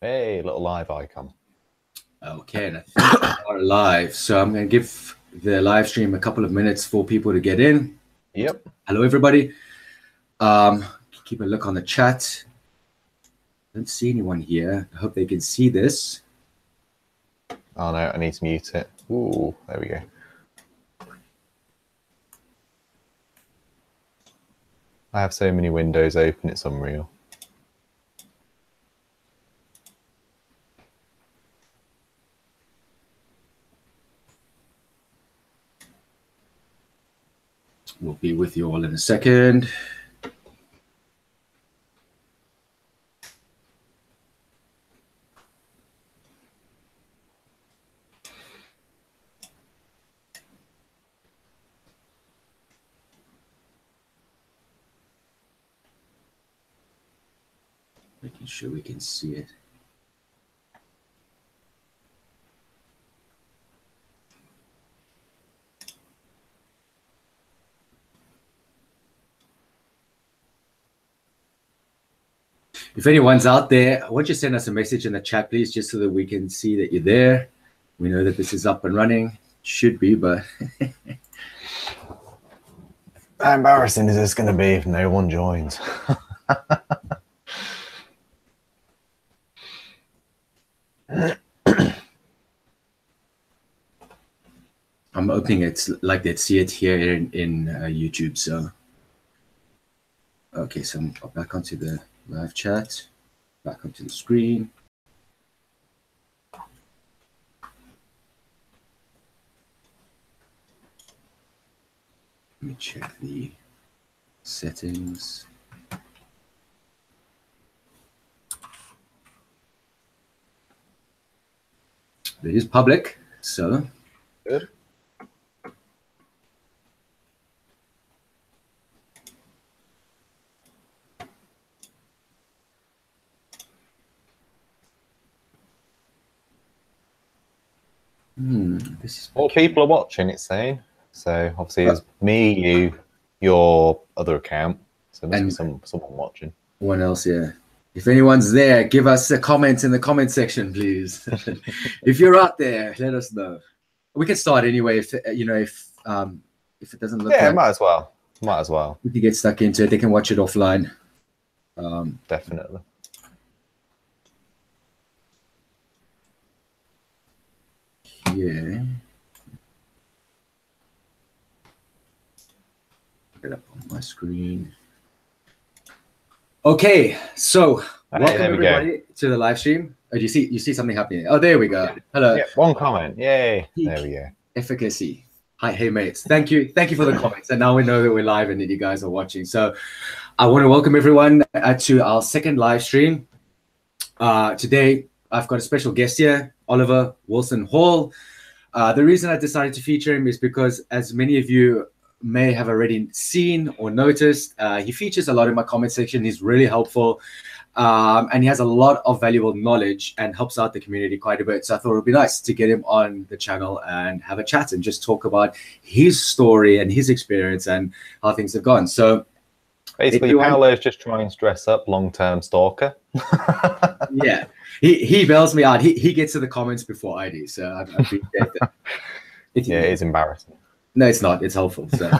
Hey, little live icon. Okay, and I think we are live. So I'm going to give the live stream a couple of minutes for people to get in. Yep. Hello, everybody. Keep a look on the chat. Don't see anyone here. I hope they can see this. Oh no, I need to mute it. Ooh, there we go. I have so many windows open, it's unreal. We'll be with you all in a second. Making sure we can see it. If anyone's out there, why don't you send us a message in the chat, please, just so that we can see that you're there. We know that this is up and running. Should be, but... How embarrassing is this going to be if no one joins? I'm hoping it's like they'd see it here in YouTube. So, okay, so I'm back onto the live chat, back onto the screen. Let me check the settings. It is public, so. Good. This is More people are watching, it's saying. So obviously it's me, you, your other account. So there must be someone watching. One else, yeah. If anyone's there, give us a comment in the comment section, please. If you're out there, let us know. We can start anyway. If you know, if it doesn't look, yeah, like might as well. Might as well. We can get stuck into it. They can watch it offline. Definitely. Yeah. Get it up on my screen. Okay, so welcome everybody to the live stream. Oh, you see something happening? Oh, there we go. Hello. Yeah, one comment. Yay. There we go. Efficacy. Hi, hey mates. Thank you for the comments. And now we know that we're live and that you guys are watching. So I want to welcome everyone to our second live stream. Today I've got a special guest here, Oliver Wilson Hall. The reason I decided to feature him is because, as many of you may have already seen or noticed, he features a lot in my comment section. He's really helpful, and he has a lot of valuable knowledge and helps out the community quite a bit. So I thought it would be nice to get him on the channel and have a chat and just talk about his story and his experience and how things have gone. So basically, Paolo's just trying to dress up long-term stalker. Yeah, he bails me out. He gets to the comments before I do, so I appreciate that. Yeah, it is embarrassing. No, it's not. It's helpful. So,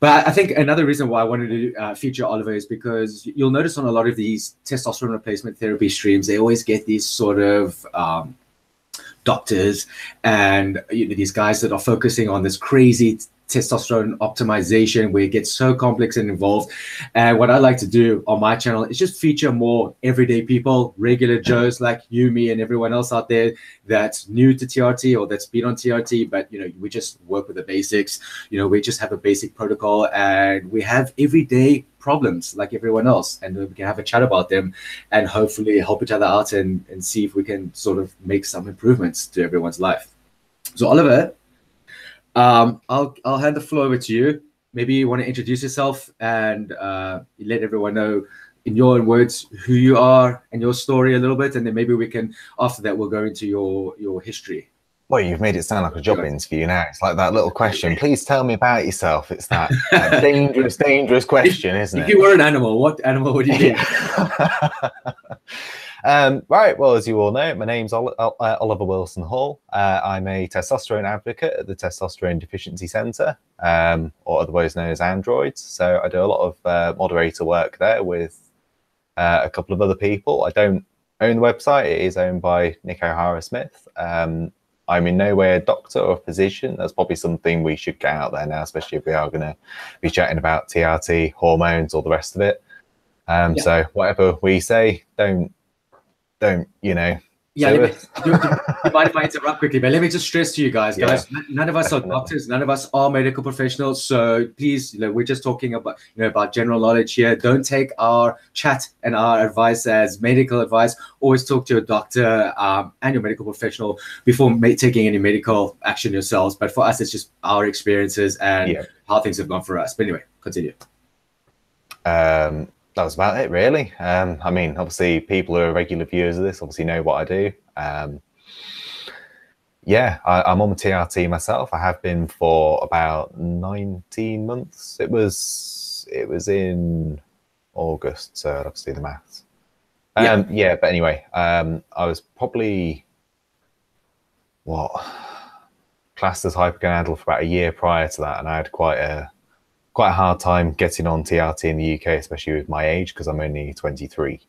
but I think another reason why I wanted to feature Oliver is because you'll notice on a lot of these testosterone replacement therapy streams, they always get these sort of doctors and these guys that are focusing on this crazy testosterone optimization where it gets so complex and involved. And what I like to do on my channel is just feature more everyday people, regular Joes like you, me, and everyone else out there that's new to TRT or that's been on TRT, but we just work with the basics. We just have a basic protocol and we have everyday problems like everyone else, and we can have a chat about them and hopefully help each other out and see if we can sort of make some improvements to everyone's life. So Oliver, I'll hand the floor over to you. Maybe you want to introduce yourself and let everyone know in your own words who you are and your story a little bit, and then maybe we can, after that, we'll go into your history. Well, you've made it sound like a job interview now. It's like that little question. Please tell me about yourself. It's that dangerous, dangerous question, isn't it? If you were an animal, what animal would you be? Right. Well, as you all know, my name's Oliver Wilson Hall. I'm a testosterone advocate at the Testosterone Deficiency Centre, or otherwise known as Androids. So I do a lot of moderator work there with a couple of other people. I don't own the website. It is owned by Nick O'Hara Smith. I'm in no way a doctor or a physician. That's probably something we should get out there now, especially if we are going to be chatting about TRT, hormones, all the rest of it. So whatever we say, don't you know. Yeah, do you mind if I interrupt quickly? But let me just stress to you guys, none of us are doctors, none of us are medical professionals. So please, we're just talking about, about general knowledge here. Don't take our chat and our advice as medical advice. Always talk to your doctor and your medical professional before taking any medical action yourselves. But for us, it's just our experiences and how things have gone for us. But anyway, continue. That was about it, really. I mean, obviously, people who are regular viewers of this obviously know what I do. I'm on TRT myself. I have been for about 19 months. It was in August, so I'd have to do the maths. But anyway, I was probably classed as hypergonadal for about a year prior to that, and I had quite a hard time getting on TRT in the UK, especially with my age, because I'm only 23.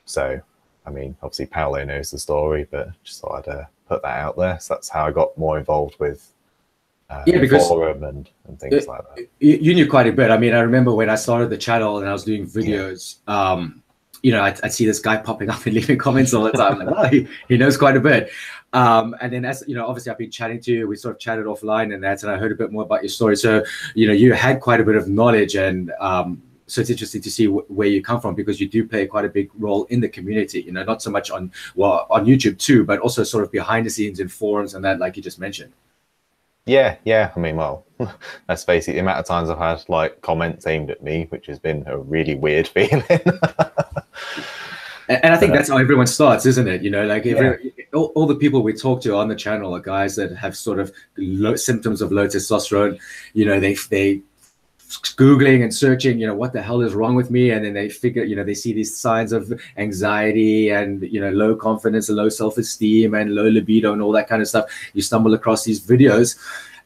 So, I mean, obviously Paolo knows the story, but just thought I'd put that out there. So that's how I got more involved with because forum and things like that. You knew quite a bit. I mean, I remember when I started the channel and I was doing videos, I'd see this guy popping up and leaving comments all the time. I'm like, wow, he knows quite a bit. And then, as obviously I've been chatting to you, we sort of chatted offline and I heard a bit more about your story. So, you had quite a bit of knowledge, and so it's interesting to see where you come from, because you do play quite a big role in the community, not so much on YouTube too, but also sort of behind the scenes in forums and that, like you just mentioned. Yeah. I mean, well, that's basically the amount of times I've had like comments aimed at me, which has been a really weird feeling. And I think that's how everyone starts, isn't it? All the people we talk to on the channel are guys that have sort of symptoms of low testosterone. They Googling and searching, what the hell is wrong with me? And then they figure, they see these signs of anxiety and, low confidence and low self-esteem and low libido and all that kind of stuff. You stumble across these videos,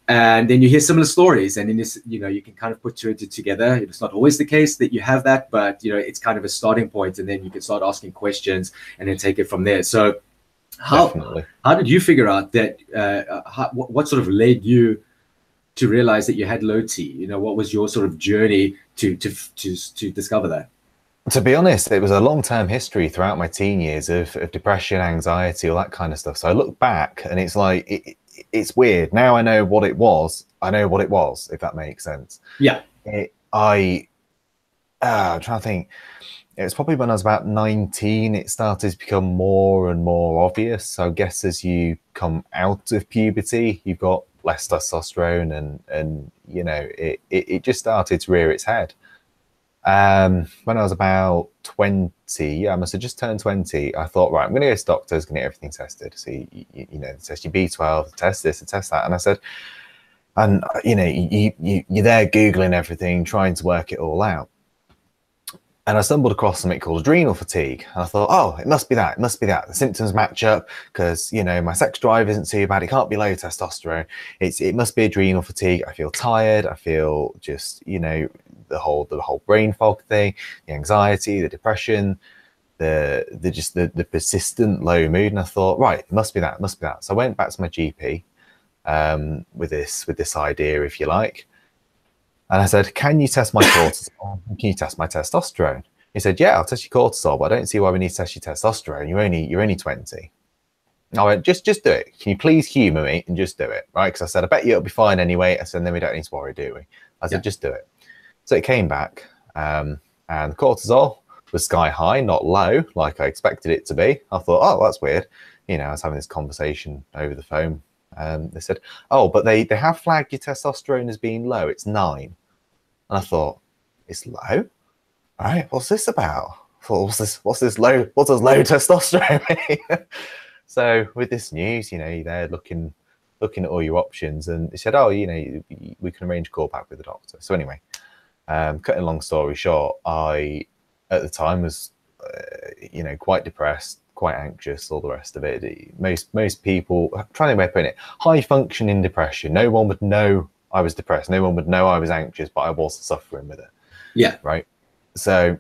and then you hear similar stories, and then this, you can kind of put two and two together. It's not always the case that you have that, but it's kind of a starting point, and then you can start asking questions and then take it from there. So how did you figure out that, what sort of led you to realize that you had low T? What was your sort of journey to discover that? To be honest, it was a long-term history throughout my teen years of depression, anxiety, all that kind of stuff. So I look back and it's like, it's weird. Now I know what it was. I know what it was, if that makes sense. Yeah. I'm trying to think. It was probably when I was about 19, it started to become more and more obvious. So I guess as you come out of puberty, you've got less testosterone, and it just started to rear its head. When I was about 20, I must have just turned 20, I thought, right, I'm going to go to doctors, going to get everything tested. So, test your B12, test this, test that. And I said, and, you're there Googling everything, trying to work it all out. And I stumbled across something called adrenal fatigue. And I thought, oh, it must be that. It must be that. The symptoms match up because, my sex drive isn't too bad. It can't be low testosterone. It must be adrenal fatigue. I feel tired. I feel just, the whole brain fog thing, the anxiety, the depression, the persistent low mood. And I thought, right, it must be that. It must be that. So I went back to my GP with this idea, if you like. And I said, can you test my cortisol? Can you test my testosterone? He said, yeah, I'll test your cortisol, but I don't see why we need to test your testosterone. You're only 20. I went, just do it. Can you please humour me and just do it, right? Because I said, I bet you it'll be fine anyway. I said, then we don't need to worry, do we? I said, just do it. So it came back, and cortisol was sky high, not low, like I expected it to be. I thought, oh, that's weird. I was having this conversation over the phone. They said, oh, but they have flagged your testosterone as being low. It's 9. And I thought, it's low? All right, what's this about? I thought, what's this low? What does low testosterone mean? So with this news, you know, they're looking at all your options, and they said, oh, you know, we can arrange a call back with the doctor. So anyway, cutting a long story short, I at the time was, you know, quite depressed, quite anxious, all the rest of it. Most people, I'm trying to put it, high functioning depression. No one would know I was depressed. No one would know I was anxious, but I was suffering with it. Yeah. Right. So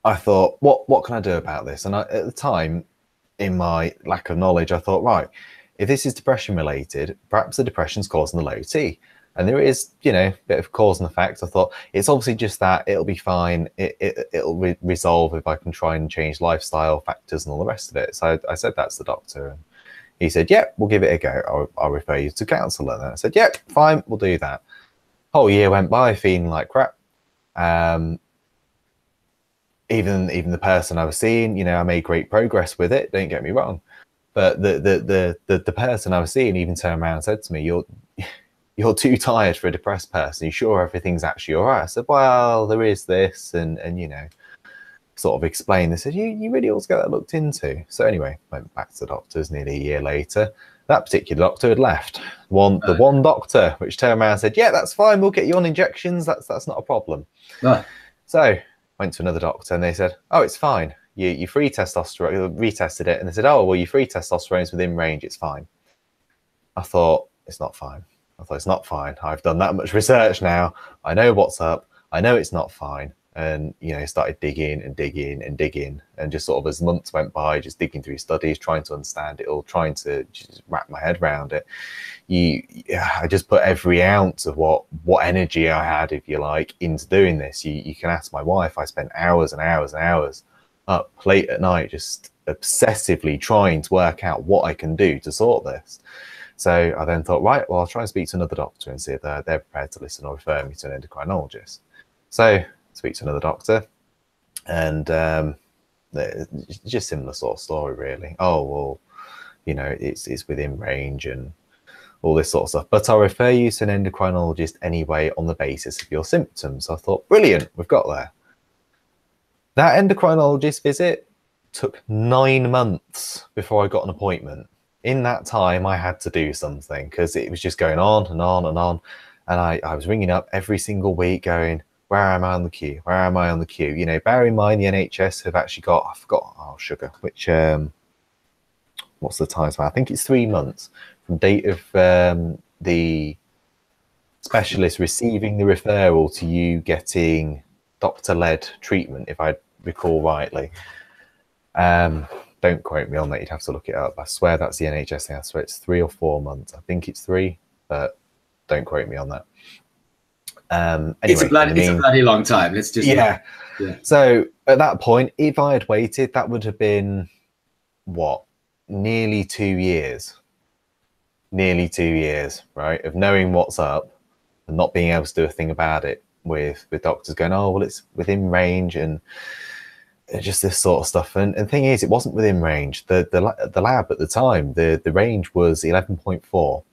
I thought, what can I do about this? And at the time, in my lack of knowledge, I thought, right, if this is depression related, perhaps the depression's causing the low T. And there is, you know, a bit of cause and effect. I thought it's obviously just that. It'll be fine. It'll resolve if I can try and change lifestyle factors and all the rest of it. So I said that's the doctor, and he said, "Yep, we'll give it a go. I'll refer you to counsellor." And I said, "Yep, fine, we'll do that." Whole year went by feeling like crap. Even the person I was seeing, you know, I made great progress with it. Don't get me wrong, but the person I was seeing even turned around and said to me, "You're too tired for a depressed person. You sure everything's actually all right?" I said, "Well, there is this," and you know, sort of explained. They said, "You really ought to get that looked into." So anyway, went back to the doctors nearly a year later. That particular doctor had left. The one doctor, which turned around and said, "Yeah, that's fine. We'll get you on injections. That's not a problem." So went to another doctor, and they said, "Oh, it's fine. You free testosterone." Retested it, and they said, "Oh, well, your free testosterone's within range. It's fine." I thought, it's not fine. I thought, it's not fine. I've done that much research now. I know what's up. I know it's not fine. And, you know, started digging and digging and digging. And just sort of as months went by, just digging through studies, trying to understand it all, trying to just wrap my head around it. I just put every ounce of what energy I had, if you like, into doing this. You can ask my wife. I spent hours and hours and hours up late at night, just obsessively trying to work out what I can do to sort this. So I then thought, right, well, I'll try and speak to another doctor and see if they're prepared to listen or refer me to an endocrinologist. So speak to another doctor, and just similar sort of story, really. Oh, well, you know, it's within range and all this sort of stuff, but I'll refer you to an endocrinologist anyway on the basis of your symptoms. I thought, brilliant, we've got there. That endocrinologist visit took 9 months before I got an appointment. In that time, I had to do something because it was just going on and on and on. And I was ringing up every single week going, where am I on the queue? Where am I on the queue? You know, bear in mind the NHS have actually got, I forgot, oh, sugar, which, what's the time? I think it's 3 months from date of the specialist receiving the referral to you getting doctor-led treatment, if I recall rightly. Don't quote me on that. You'd have to look it up. I swear that's the NHS thing. I swear it's 3 or 4 months. I think it's 3, but don't quote me on that. Anyway, it's a bloody long time. Let's just yeah. So at that point, if I had waited, that would have been what, nearly 2 years. Nearly 2 years, right, of knowing what's up and not being able to do a thing about it. With doctors going, oh, well, it's within range, and just this sort of stuff. And the thing is, it wasn't within range. The lab at the time, the range was 11.4,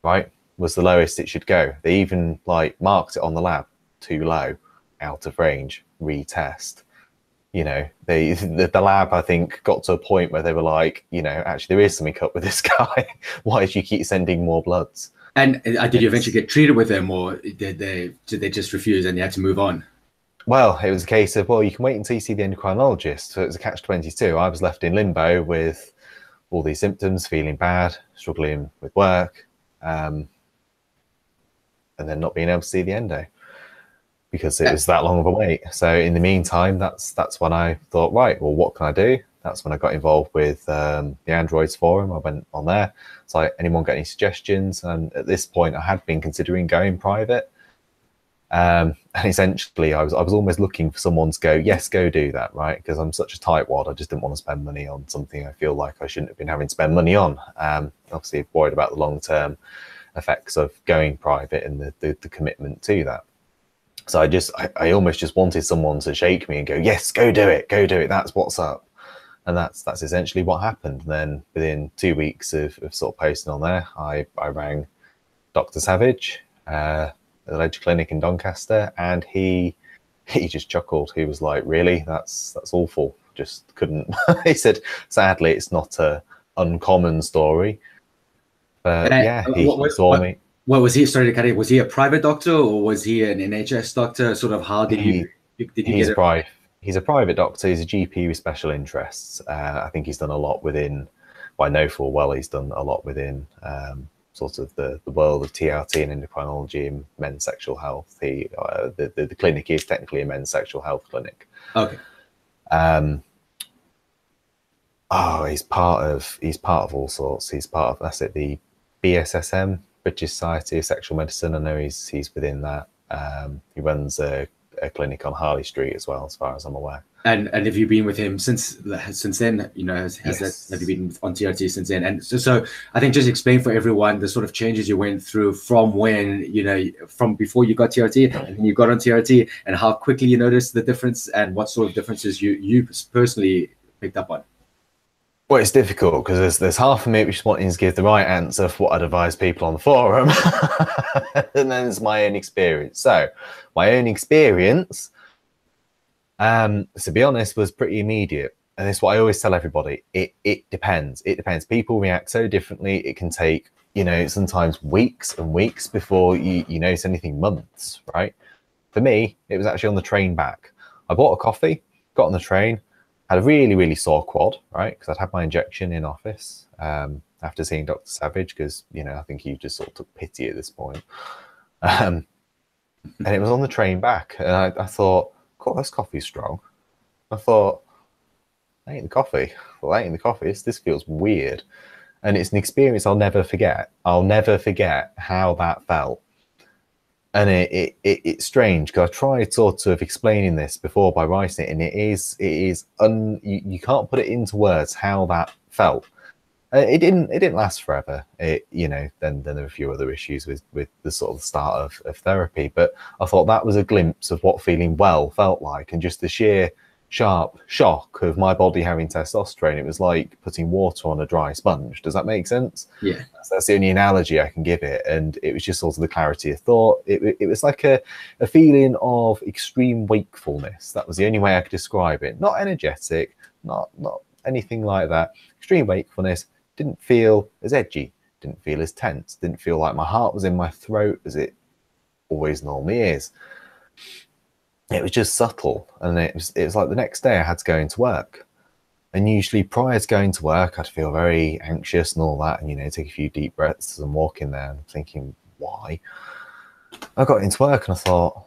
right? Was the lowest it should go. They even like marked it on the lab too low, out of range, retest. You know, the lab, I think, got to a point where they were like, you know, actually there is something up with this guy. Why do you keep sending more bloods? And did you eventually get treated with them, or did they just refuse and you had to move on? Well, it was a case of, well, you can wait until you see the endocrinologist. So it was a catch-22. I was left in limbo with all these symptoms, feeling bad, struggling with work, and then not being able to see the endo because it was that long of a wait. So in the meantime, that's when I thought, right, well, what can I do? That's when I got involved with the Androids forum. I went on there. It's like, anyone got any suggestions? And at this point, I had been considering going private. And essentially, I was almost looking for someone to go, yes, go do that, right? Because I'm such a tightwad, I just didn't want to spend money on something I feel like I shouldn't have been having to spend money on. Obviously, worried about the long-term effects of going private and the commitment to that. So I almost just wanted someone to shake me and go, yes, go do it, that's what's up. And that's essentially what happened. And then within 2 weeks of sort of posting on there, I rang Dr. Savage, the Ledger Clinic in Doncaster, and he just chuckled. He was like, really, that's awful. just couldn't. He said, sadly, it's not a uncommon story. But yeah, he saw me. What was he? Sorry to cut in. Was he a private doctor or was he an NHS doctor? Sort of how did you get it? He's a private doctor. He's a GP with special interests. I think he's done a lot within. Well, I know full well he's done a lot within sort of the world of TRT and endocrinology and men's sexual health. The clinic is technically a men's sexual health clinic. Okay. He's part of all sorts. He's part of the BSSM, British Society of Sexual Medicine. I know he's within that. He runs a clinic on Harley Street as well, as far as I'm aware. And have you been with him since then? You know, Yes. have you been on TRT since then? And so I think just explain for everyone the sort of changes you went through from when, from before you got TRT and then you got on TRT, and how quickly you noticed the difference and what sort of differences you personally picked up on. Well, it's difficult because there's half of me which is wanting to give the right answer for what I'd advise people on the forum, and then there's my own experience. So my own experience, to be honest, was pretty immediate. And it's what I always tell everybody. It depends. It depends. People react so differently. It can take, sometimes weeks and weeks before you notice anything, months, right? For me, it was actually on the train back. I bought a coffee, got on the train, had a really, really sore quad, right? Because I'd had my injection in office after seeing Dr. Savage, because, I think he just sort of took pity at this point. And it was on the train back. And I thought, God, this coffee's strong. I thought, I ain't the coffee. Well, I ain't the coffee. This feels weird. And it's an experience I'll never forget. I'll never forget how that felt. And it's strange because I tried sort of explaining this before by writing it, and you can't put it into words how that felt. It didn't last forever. Then there were a few other issues with the sort of start of therapy, but I thought that was a glimpse of what feeling well felt like, and just the sheer sharp shock of my body having testosterone. It was like putting water on a dry sponge. Does that make sense? Yeah. That's the only analogy I can give it. And it was just sort of the clarity of thought. It was like a feeling of extreme wakefulness. That was the only way I could describe it. Not energetic, not anything like that. Extreme wakefulness. Didn't feel as edgy. Didn't feel as tense. Didn't feel like my heart was in my throat as it always normally is. It was just subtle, and it was like the next day I had to go into work, and usually prior to going to work I'd feel very anxious and all that, and take a few deep breaths as I'm walking there and thinking, why? I got into work and I thought,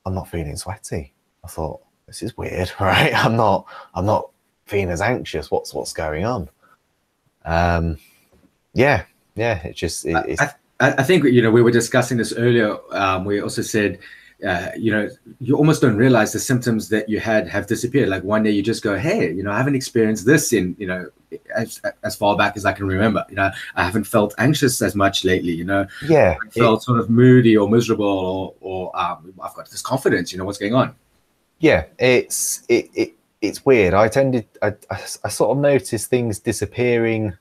I'm not feeling sweaty. I thought, this is weird, right? I'm not feeling as anxious. What's going on? Yeah, it's I think we were discussing this earlier. We also said, you almost don't realize the symptoms that you have disappeared. Like one day you just go, hey, I haven't experienced this in, as far back as I can remember. I haven't felt anxious as much lately. Yeah, I felt sort of moody or miserable, or I've got this confidence. What's going on? Yeah, it's weird. I sort of noticed things disappearing.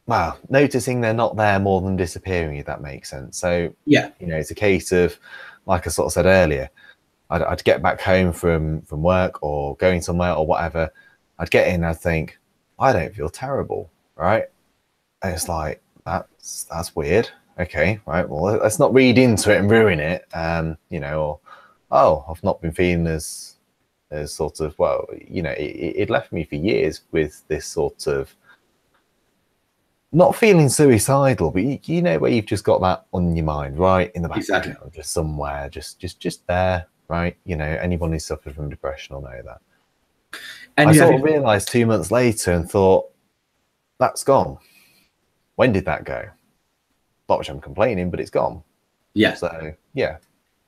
Well, noticing they're not there more than disappearing, if that makes sense. So, yeah, it's a case of, like I sort of said earlier, I'd get back home from work or going somewhere or whatever. I'd get in and I'd think, I don't feel terrible, right? And it's like, that's weird. Okay, right, well, let's not read into it and ruin it. Or, oh, I've not been feeling as sort of, well, it left me for years with this sort of, not feeling suicidal, but where you've just got that on your mind, right in the background, exactly. Just somewhere, just there, right? Anyone who's suffered from depression will know that. And I sort of realised 2 months later and thought, that's gone. When did that go? Not much I'm complaining, but it's gone. Yeah. So yeah.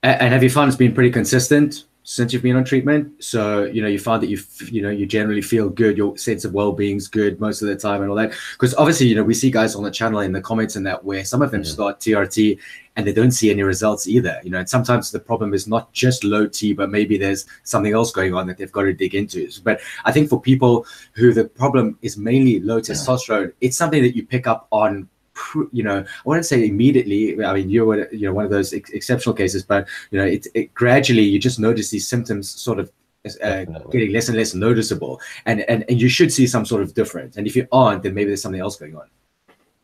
And have you found it's been pretty consistent since you've been on treatment? So, you found that you generally feel good, your sense of well-being's good most of the time and all that. Because obviously, we see guys on the channel in the comments and that where some of them start TRT and they don't see any results either. And sometimes the problem is not just low T, but maybe there's something else going on that they've got to dig into. But I think for people who the problem is mainly low testosterone, it's something that you pick up on, I wouldn't say immediately. I mean, you were, one of those exceptional cases, but it gradually you just notice these symptoms sort of getting less and less noticeable, and you should see some sort of difference. And if you aren't, then maybe there's something else going on.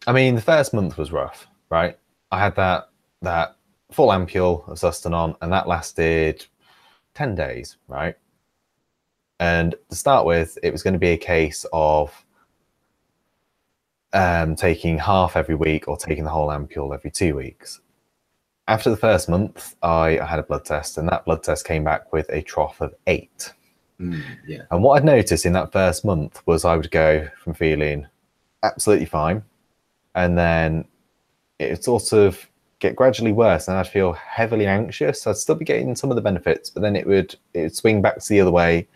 I mean, the first month was rough, right? I had that full ampule of Sustanon, and that lasted 10 days, right? And to start with, it was going to be a case of taking half every week or taking the whole ampule every 2 weeks. After the first month, I had a blood test, and that blood test came back with a trough of 8. Yeah. And what I'd noticed in that first month was I would go from feeling absolutely fine, and then it would sort of get gradually worse, and I'd feel heavily anxious. I'd still be getting some of the benefits, but then it would swing back to the other way.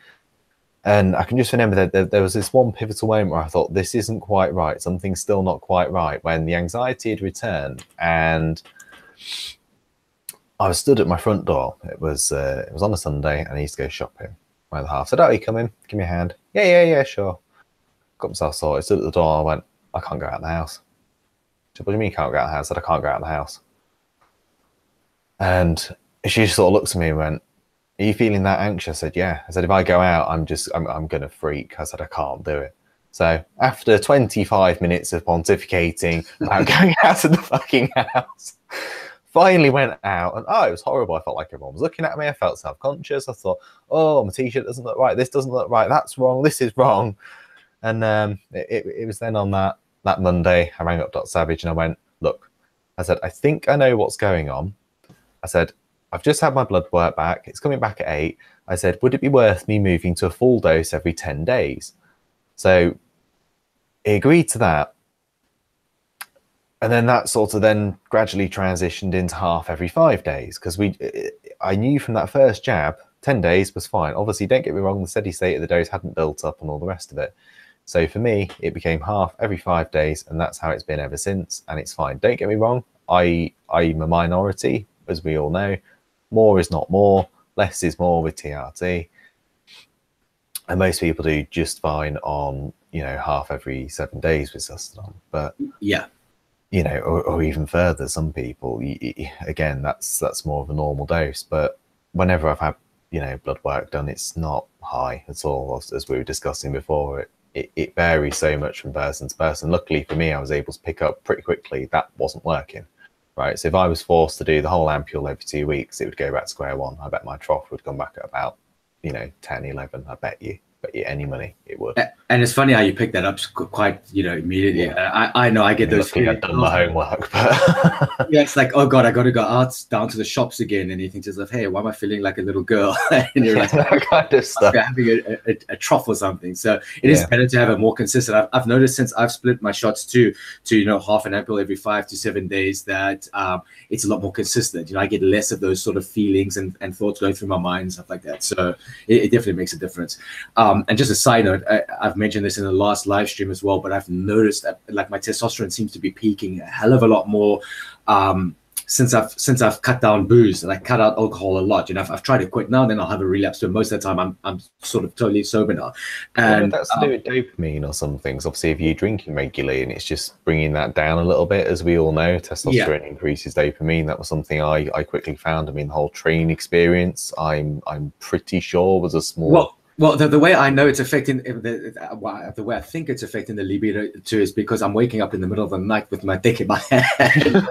And I can just remember that there was this one pivotal moment where I thought, this isn't quite right. Something's still not quite right, when the anxiety had returned, and I was stood at my front door. It was on a Sunday, and I used to go shopping. My other half said, "Oh, you coming? Give me a hand." Yeah, sure. Got myself sorted. Stood at the door. I went, "I can't go out of the house." She said, "What do you mean you can't go out of the house?" I said, "I can't go out of the house." And she just sort of looked at me and went, "Are you feeling that anxious?" I said, "Yeah." I said, "If I go out, I'm going to freak." I said, "I can't do it." So after 25 minutes of pontificating about going out of the fucking house, finally went out, and it was horrible. I felt like everyone was looking at me. I felt self-conscious. I thought, oh, my t-shirt doesn't look right. This doesn't look right. That's wrong. This is wrong. And it was then on that Monday, I rang up Dr. Savage and I went, "Look," I said, "I think I know what's going on." I said, "I've just had my blood work back. It's coming back at 8. I said, would it be worth me moving to a full dose every 10 days? So he agreed to that. And then that sort of then gradually transitioned into half every 5 days, because I knew from that first jab, 10 days was fine. Obviously, don't get me wrong, the steady state of the dose hadn't built up and all the rest of it. So for me, it became half every 5 days, and that's how it's been ever since, and it's fine. Don't get me wrong, I'm a minority, as we all know. More is not more, less is more with TRT. And most people do just fine on, half every 7 days with Sustanon. But yeah, or even further, some people, again, that's more of a normal dose. But whenever I've had, blood work done, it's not high at all, as we were discussing before. It varies so much from person to person. Luckily for me, I was able to pick up pretty quickly that wasn't working, right? So if I was forced to do the whole ampule every 2 weeks, it would go back to square one. I bet my trough would come back at about, 10, 11. I bet you any money it would. And it's funny how you pick that up quite, immediately. Yeah. I know I get those. Luckily, I've done my homework, but yeah, it's like, oh God, I got to go out down to the shops again, and you think to yourself, hey, why am I feeling like a little girl? And you're like, that kind of stuff. Having a trough or something. So it is better to have a more consistent. I've noticed since I've split my shots to half an ampule every 5 to 7 days, that it's a lot more consistent. I get less of those sort of feelings and thoughts going through my mind and stuff like that. So it definitely makes a difference. And just a side note, I've mentioned this in the last live stream as well, but I've noticed that like my testosterone seems to be peaking a hell of a lot more since I've cut down booze, and I cut out alcohol a lot. I've tried to quit now, then I'll have a relapse. But most of the time, I'm sort of totally sober now. And that's to do with dopamine or some things. Obviously, if you're drinking regularly, and it's just bringing that down a little bit, as we all know, testosterone increases dopamine. That was something I quickly found. I mean, the whole training experience, I'm pretty sure was a small. Well, the way I know it's affecting the way I think it's affecting the libido too is because I'm waking up in the middle of the night with my dick in my hand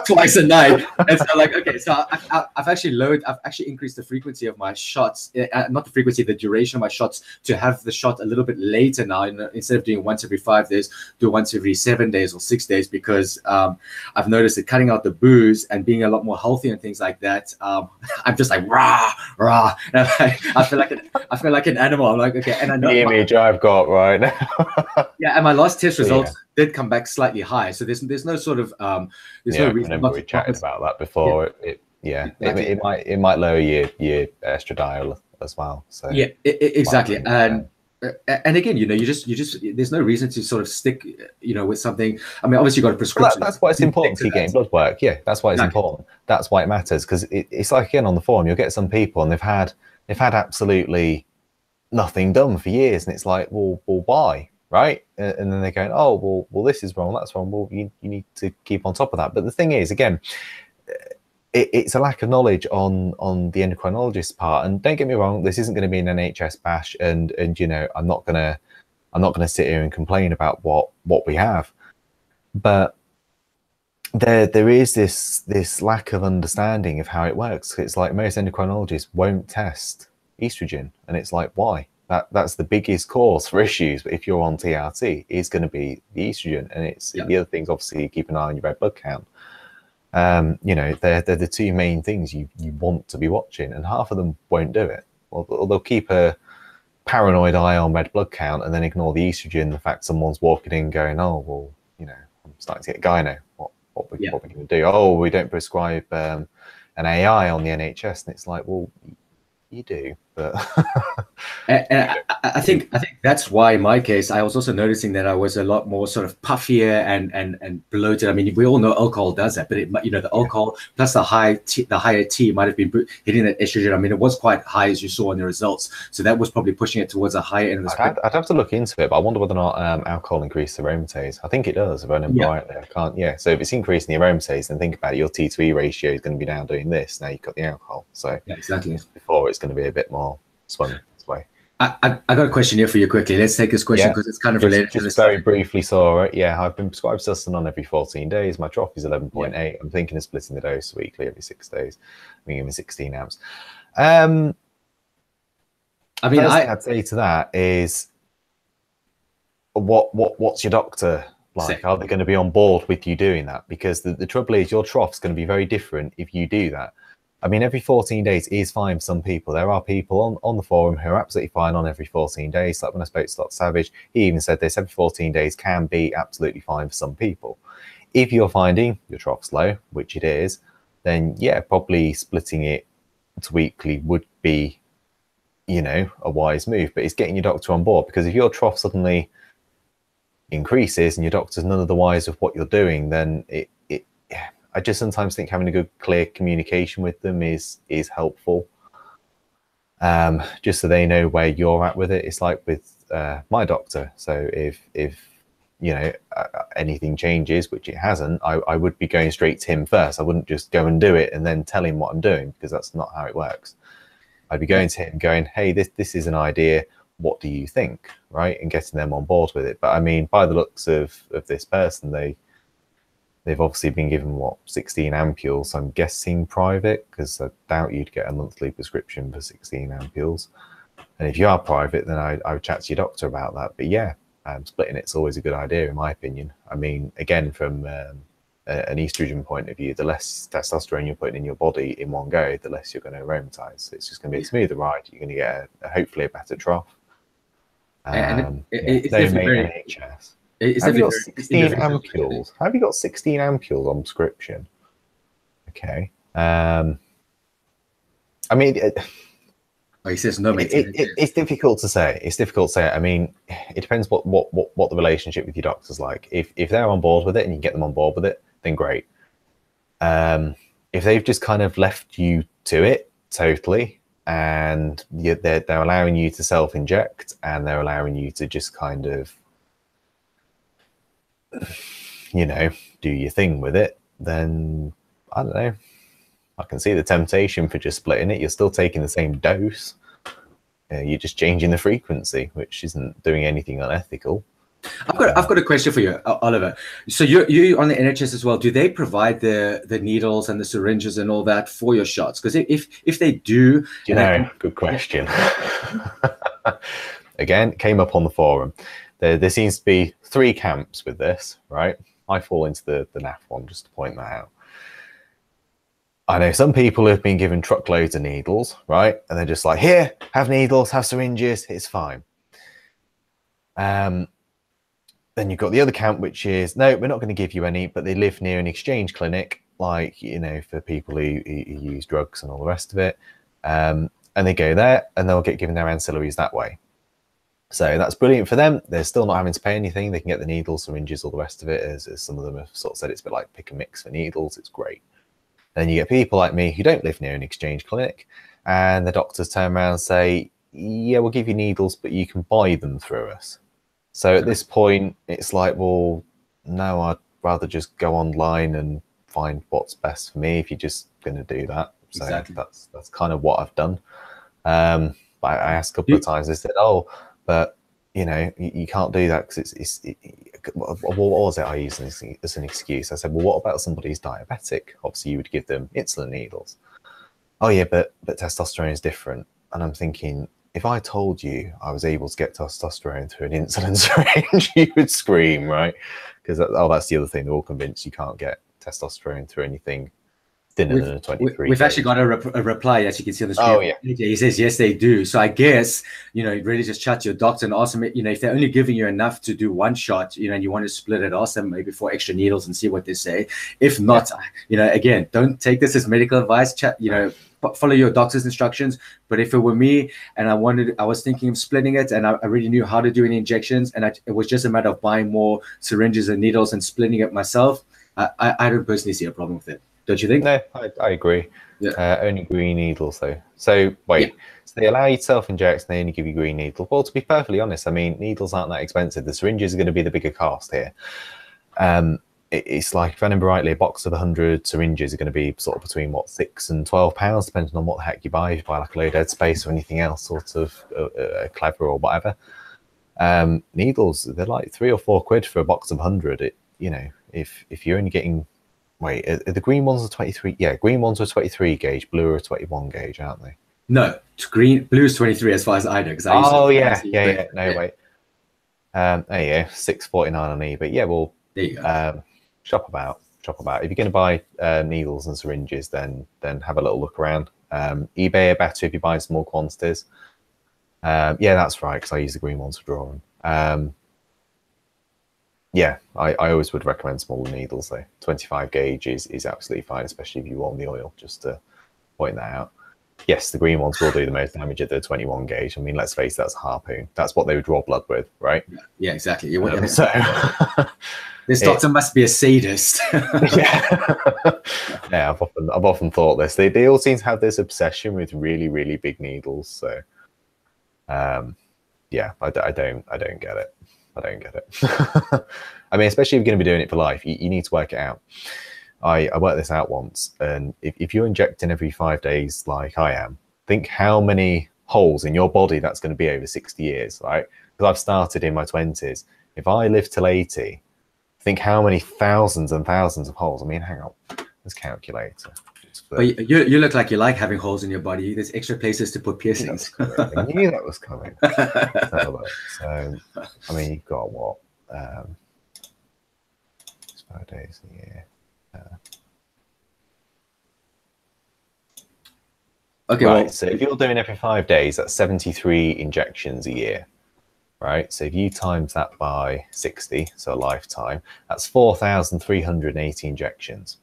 twice a night, and so like, okay, so I've actually increased the frequency of my shots, not the frequency, the duration of my shots, to have the shot a little bit later now. Instead of doing once every 5 days, do once every 7 days or 6 days, because I've noticed that cutting out the booze and being a lot more healthy and things like that, I'm just like rah rah, and I feel like an animal. I'm like, okay, and I know the image I've got right now. Yeah, and my last test results did come back slightly high, so there's no sort of there's no reason. We chatted about that before. It might lower your estradiol as well. So exactly. And again, you just there's no reason to sort of stick with something. I mean, obviously you've got a prescription. That's why it's important to getting blood work. Yeah, that's why it's important. That's why it matters, because it's like, again, on the forum, you'll get some people and they've had absolutely nothing done for years, and it's like, well, why, right? And then they're going, oh, well, this is wrong, that's wrong. Well, you need to keep on top of that. But the thing is, again, it's a lack of knowledge on the endocrinologist's part. And don't get me wrong, this isn't going to be an NHS bash, and you know, I'm not gonna sit here and complain about what we have, but there is this lack of understanding of how it works. It's like most endocrinologists won't test estrogen, and it's like, why? That's the biggest cause for issues. But if you're on TRT, it's going to be the estrogen, and it's the other things. Obviously, keep an eye on your red blood count. You know, they're the two main things you want to be watching, and half of them won't do it. Well, they'll keep a paranoid eye on red blood count and then ignore the estrogen. The fact someone's walking in going, oh well, you know, I'm starting to get gyno. What we're going to do? Oh, we don't prescribe an AI on the NHS, and it's like, well, you do, but and I think that's why in my case I was also noticing that I was a lot more sort of puffier and bloated. I mean, we all know alcohol does that, but it, you know, the alcohol plus the higher T might have been hitting that estrogen. I mean, it was quite high as you saw in the results, so that was probably pushing it towards a higher end of the spectrum. I'd have to look into it, but I wonder whether or not alcohol increases aromatase. I think it does, if I remember rightly. I can't. Yeah, so if it's increasing the aromatase, then think about it. Your T to E ratio is going to be down doing this. Now you've got the alcohol, so exactly. Before it's going to be a bit more swung this way. I got a question here for you quickly. Let's take this question because it's kind of related to this. Very briefly, so yeah, I've been prescribed Sustanon every 14 days. My trough is 11.8. I'm thinking of splitting the dose weekly every 6 days. I'm giving 16 amps. I mean, I'd say to that is, what's your doctor like? Are they going to be on board with you doing that? Because the trouble is, your trough's going to be very different if you do that. I mean, every 14 days is fine for some people. There are people on the forum who are absolutely fine on every 14 days. Like when I spoke to Dr. Savage, he even said this, every 14 days can be absolutely fine for some people. If you're finding your trough's low, which it is, then yeah, probably splitting it to weekly would be, you know, a wise move. But it's getting your doctor on board, because if your trough suddenly increases and your doctor's none of the wiser of what you're doing, then I just sometimes think having a good, clear communication with them is helpful. Just so they know where you're at with it. It's like with my doctor. So if you know, anything changes, which it hasn't, I would be going straight to him first. I wouldn't just go and do it and then tell him what I'm doing, because that's not how it works. I'd be going to him going, hey, this is an idea. What do you think? Right? And getting them on board with it. But I mean, by the looks of this person, they've obviously been given, what, 16 ampules, I'm guessing private, because I doubt you'd get a monthly prescription for 16 ampules. And if you are private, then I would chat to your doctor about that. But yeah, splitting it's always a good idea, in my opinion. I mean, again, from an estrogen point of view, the less testosterone you're putting in your body in one go, the less you're going to aromatize. It's just going to be a smoother ride. You're going to get hopefully a better trough. It's definitely NHS. Have you got 16 ampules? Have you got 16 ampules on prescription? Okay. I mean, he says no. It's difficult to say. It's difficult to say. I mean, it depends what the relationship with your doctor's like. If they're on board with it and you get them on board with it, then great. If they've just kind of left you to it totally, and they're allowing you to self-inject, and they're allowing you to just kind of, you know, do your thing with it, then I don't know. I can see the temptation for just splitting it. You're still taking the same dose. You're just changing the frequency, which isn't doing anything unethical. I've got a question for you, Oliver. So you on the NHS as well. Do they provide the needles and the syringes and all that for your shots? Because if they do, you know, good question. Again, came up on the forum. There seems to be 3 camps with this, right? I fall into the NAF one, just to point that out. I know some people have been given truckloads of needles, right? And they're just like, here, have needles, have syringes, it's fine. Then you've got the other camp, which is, no, we're not going to give you any, but they live near an exchange clinic, like, you know, for people who use drugs and all the rest of it. And they go there and they'll get given their ancillaries that way. So that's brilliant for them. They're still not having to pay anything. They can get the needles, syringes, all the rest of it. As some of them have sort of said, it's a bit like pick and mix for needles. It's great. Then you get people like me who don't live near an exchange clinic, and the doctors turn around and say, yeah, we'll give you needles, but you can buy them through us. So at this point, it's like, well, no, I'd rather just go online and find what's best for me. If you just going to do that. So Exactly. that's kind of what I've done. But I asked a couple of times. They said, "Oh, but you know, you can't do that because what was it I used as an excuse?" I said, "Well, what about somebody who's diabetic? Obviously, you would give them insulin needles." "Oh yeah, but testosterone is different." And I'm thinking, if I told you I was able to get testosterone through an insulin syringe, you would scream, right? Because that's the other thing. They're all convinced you can't get testosterone through anything thinner than a 23 We've gauge. actually got a reply, as you can see on the screen. Oh yeah. He says yes, they do. So I guess, you know, really just chat to your doctor and ask them, you know, if they're only giving you enough to do one shot, you know, and you want to split it, ask them maybe for extra needles and see what they say. If not, you know, again, don't take this as medical advice. Chat, you know, follow your doctor's instructions. But if it were me and I was thinking of splitting it, and I really knew how to do any injections, and it was just a matter of buying more syringes and needles and splitting it myself, I don't personally see a problem with it. Don't you think? No, I agree. Yeah. Only green needles though. So wait, so they allow you to self-inject and they only give you green needles. Well, to be perfectly honest, I mean, needles aren't that expensive. The syringes are going to be the bigger cost here. It's like, if I remember rightly, a box of 100 syringes are going to be sort of between what, £6 and £12, depending on what the heck you buy. If you buy like a low dead space or anything else, sort of clever or whatever. Needles, they're like £3 or £4 for a box of 100. You know, if you're only getting, wait, are the green ones are 23? Yeah, green ones are 23 gauge, blue are 21 gauge, aren't they? No, blue is 23 as far as I know. Oh yeah. No, wait. There you go, £6.49 on eBay. Yeah, well, there you go. Shop about. If you're going to buy needles and syringes, then have a little look around. eBay are better if you buy small quantities. Yeah, that's right, because I use the green ones for drawing. Yeah, I always would recommend smaller needles though. 25 gauge is absolutely fine, especially if you warm the oil, just to point that out. Yes, the green ones will do the most damage at the 21 gauge. I mean, let's face it, that's a harpoon. That's what they would draw blood with, right? Yeah, exactly. This doctor must be a sadist. Yeah. Yeah, I've often thought this. They all seem to have this obsession with really, really big needles. So, yeah, I don't get it. I don't get it. I mean, especially if you're going to be doing it for life, you need to work it out. I worked this out once, and if you're injecting every 5 days like I am, think how many holes in your body that's going to be over 60 years, right? Because I've started in my 20s. If I live till 80, think how many thousands and thousands of holes. I mean, hang on, let's calculate. But you look like you like having holes in your body. There's extra places to put piercings. I knew that was coming. So, I mean, you've got what? 5 days a year. Okay, right, well, so if you're doing every 5 days, that's 73 injections a year, right? So if you times that by 60, so a lifetime, that's 4,380 injections.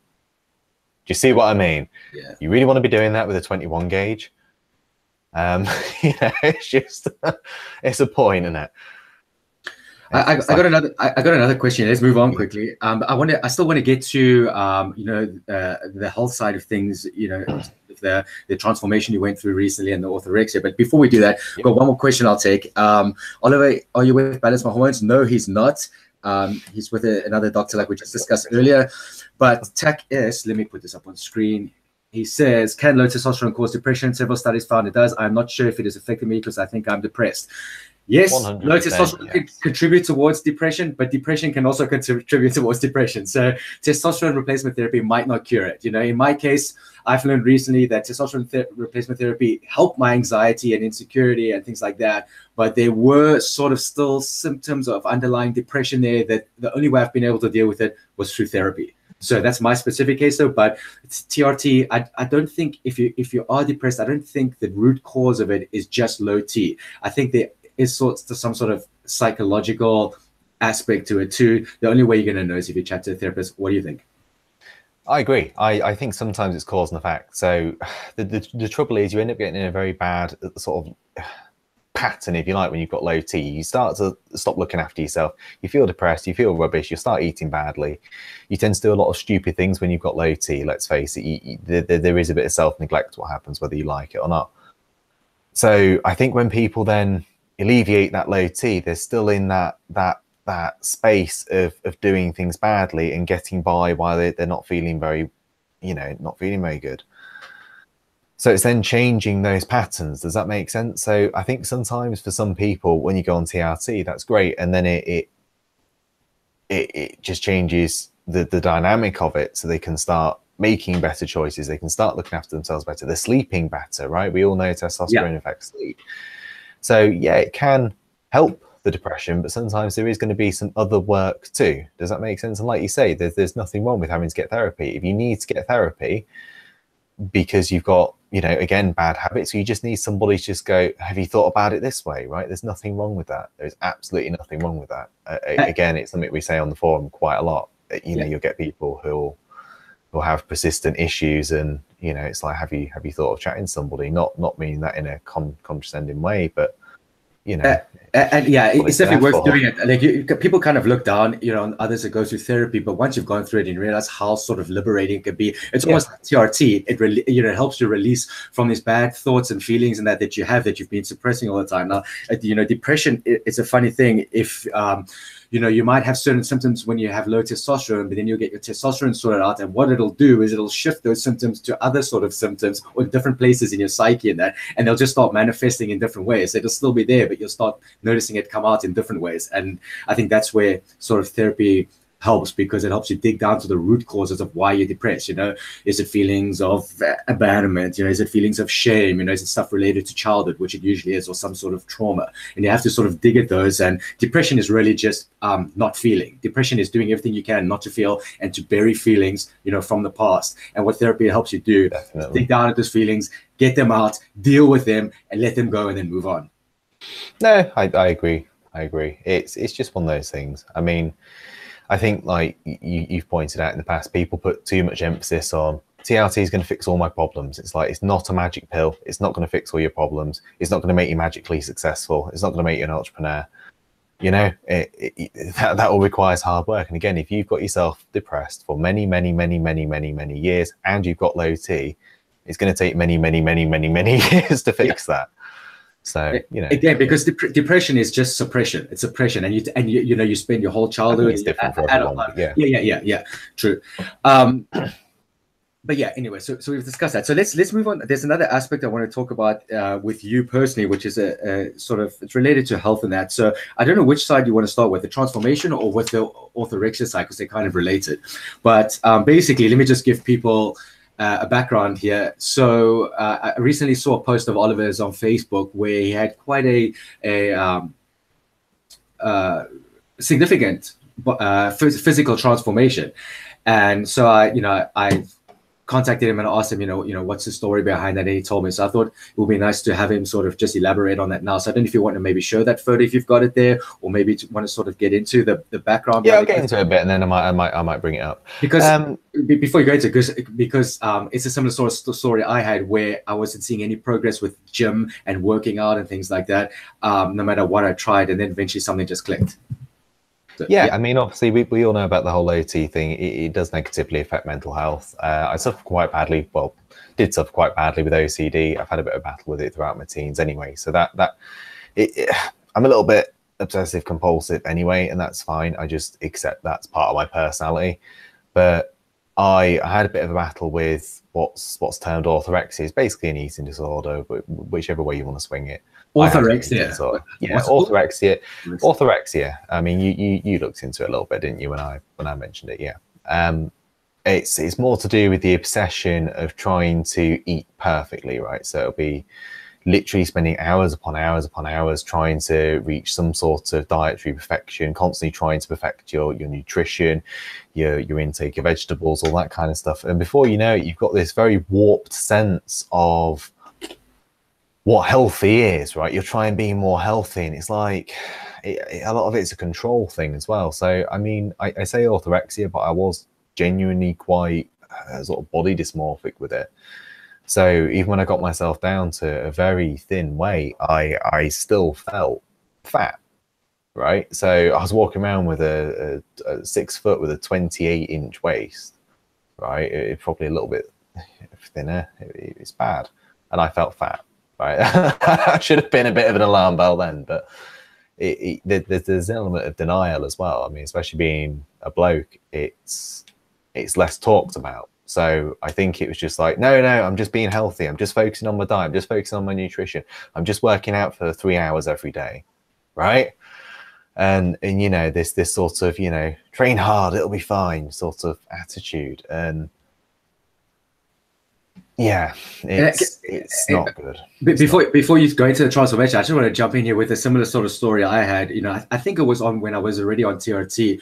Do you see what I mean? Yeah. You really want to be doing that with a 21 gauge? You know, it's just, it's a point, isn't it? I got another question. Let's move on quickly. I still want to get to you know, the health side of things. You know, the transformation you went through recently and the orthorexia. But before we do that, I've got one more question I'll take. Oliver, are you with Balance My Hormones? No, he's not. He's with another doctor, like we just discussed earlier. But Tech S, let me put this up on screen. He says, can low testosterone cause depression? Several studies found it does. I'm not sure if it is affecting me because I think I'm depressed. Yes, low testosterone can contribute towards depression, but depression can also contribute towards depression. So testosterone replacement therapy might not cure it. You know, in my case, I've learned recently that testosterone replacement therapy helped my anxiety and insecurity and things like that. But there were sort of still symptoms of underlying depression there that the only way I've been able to deal with it was through therapy. So that's my specific case though, but it's TRT. I don't think if you are depressed, I don't think the root cause of it is just low T. I think there is some sort of psychological aspect to it too. The only way you're going to know is if you chat to a therapist. What do you think? I agree. I think sometimes it's cause and effect. So the trouble is you end up getting in a very bad sort of pattern, if you like, when you've got low T. You start to stop looking after yourself. You feel depressed. You feel rubbish. You start eating badly. You tend to do a lot of stupid things when you've got low T. Let's face it, there is a bit of self-neglect what happens, whether you like it or not. So I think when people then alleviate that low T, they're still in that space of doing things badly and getting by while they're not feeling very, not feeling very good. So it's then changing those patterns. Does that make sense? So I think sometimes for some people, when you go on TRT, that's great, and then it just changes the dynamic of it, so they can start making better choices. They can start looking after themselves better. They're sleeping better, right? We all know testosterone affects sleep. So yeah, it can help the depression, but sometimes there is going to be some other work too. Does that make sense? And like you say, there's nothing wrong with having to get therapy. If you need to get therapy because you've got, again, bad habits, you just need somebody to just go, have you thought about it this way, right? There's nothing wrong with that. There's absolutely nothing wrong with that. Again, it's something we say on the forum quite a lot. You'll get people who'll have persistent issues, and it's like, have you thought of chatting to somebody? Not meaning that in a condescending way, but and yeah, it's definitely worth doing it. Like people kind of look down, on others that go through therapy, but once you've gone through it and you realize how sort of liberating it can be, it's almost like TRT. It really, it helps you release from these bad thoughts and feelings and that you have, that you've been suppressing all the time. Now, depression, it's a funny thing. If you might have certain symptoms when you have low testosterone, but then you'll get your testosterone sorted out. And what it'll do is it'll shift those symptoms to other sort of symptoms or different places in your psyche and they'll just start manifesting in different ways. It'll still be there, but you'll start noticing it come out in different ways. And I think that's where sort of therapy helps, because it helps you dig down to the root causes of why you're depressed. Is it feelings of abandonment? Is it feelings of shame? Is it stuff related to childhood, which it usually is, or some sort of trauma? And you have to sort of dig at those. And depression is really just not feeling. Depression is doing everything you can not to feel and to bury feelings, from the past. And what therapy helps you do is dig down at those feelings, get them out, deal with them, and let them go, and then move on. No, I agree. It's just one of those things. I mean, I think, like you've pointed out in the past, people put too much emphasis on TRT is going to fix all my problems. It's like, it's not a magic pill. It's not going to fix all your problems. It's not going to make you magically successful. It's not going to make you an entrepreneur. That all requires hard work. And again, if you've got yourself depressed for many years and you've got low T, it's going to take many years to fix that. So again, because depression is just suppression. It's suppression, and you spend your whole childhood. It's different for everyone. Yeah, true. But yeah, anyway, so we've discussed that. So let's move on. There's another aspect I want to talk about with you personally, which is a sort of, it's related to health and that. So I don't know which side you want to start with, the transformation or with the orthorexia side, because they're kind of related. But basically, let me just give people a background here. So I recently saw a post of Oliver's on Facebook where he had quite a significant physical transformation, and so I contacted him and asked him, what's the story behind that, and he told me. So I thought it would be nice to have him sort of just elaborate on that now. So I don't know if you want to maybe show that photo if you've got it there, or maybe want to sort of get into the background. Yeah, I'll get into it a bit, and then I might bring it up. Because before you go into it, because it's a similar sort of story I had, where I wasn't seeing any progress with gym and working out and things like that, no matter what I tried, and then eventually something just clicked. So, yeah, I mean, obviously, we all know about the whole OT thing. It does negatively affect mental health. I suffer quite badly. Well, did suffer quite badly with OCD. I've had a bit of battle with it throughout my teens anyway. So I'm a little bit obsessive compulsive anyway, and that's fine. I just accept that's part of my personality. But I had a bit of a battle with what's termed orthorexia. It's basically an eating disorder, but whichever way you want to swing it. Orthorexia. Yeah, orthorexia. Orthorexia. I mean, you looked into it a little bit, didn't you? When I mentioned it, yeah. It's more to do with the obsession of trying to eat perfectly, right? So it'll be literally spending hours upon hours trying to reach some sort of dietary perfection, constantly trying to perfect your nutrition, your intake of vegetables, all that kind of stuff. And before you know it, you've got this very warped sense of what healthy is, right? You're trying being more healthy, and it's like a lot of it's a control thing as well. So I mean, I say orthorexia, but I was genuinely quite sort of body dysmorphic with it. So even when I got myself down to a very thin weight, I still felt fat, right? So I was walking around with a 6 foot with a 28-inch waist, right? It's probably a little bit thinner. It's bad, and I felt fat. Right, I should have been a bit of an alarm bell then, but there's an element of denial as well. I mean, especially being a bloke, it's less talked about. So I think it was just like, no, I'm just being healthy. I'm just focusing on my diet. I'm just focusing on my nutrition. I'm just working out for 3 hours every day, right? And you know, this sort of, you know, train hard, it'll be fine sort of attitude. And yeah, it's not good. Before you go into the transformation, I just want to jump in here with a similar sort of story I had. You know, I think it was on when I was already on TRT.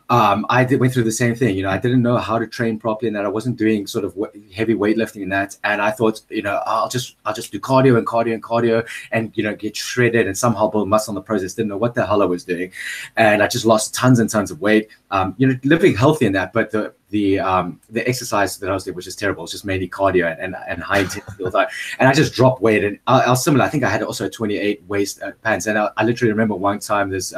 Went through the same thing. You know, I didn't know how to train properly, and that I wasn't doing sort of heavy weightlifting in that. And I thought, you know, I'll just do cardio and cardio and cardio, and you know, get shredded and somehow build muscle in the process. Didn't know what the hell I was doing, and I just lost tons and tons of weight. You know, living healthy in that, but the exercise that I was doing was just terrible. It was just mainly cardio and high intensity all the time. And I just dropped weight. And I was similar. I think I had also a 28 waist pants. And I literally remember one time this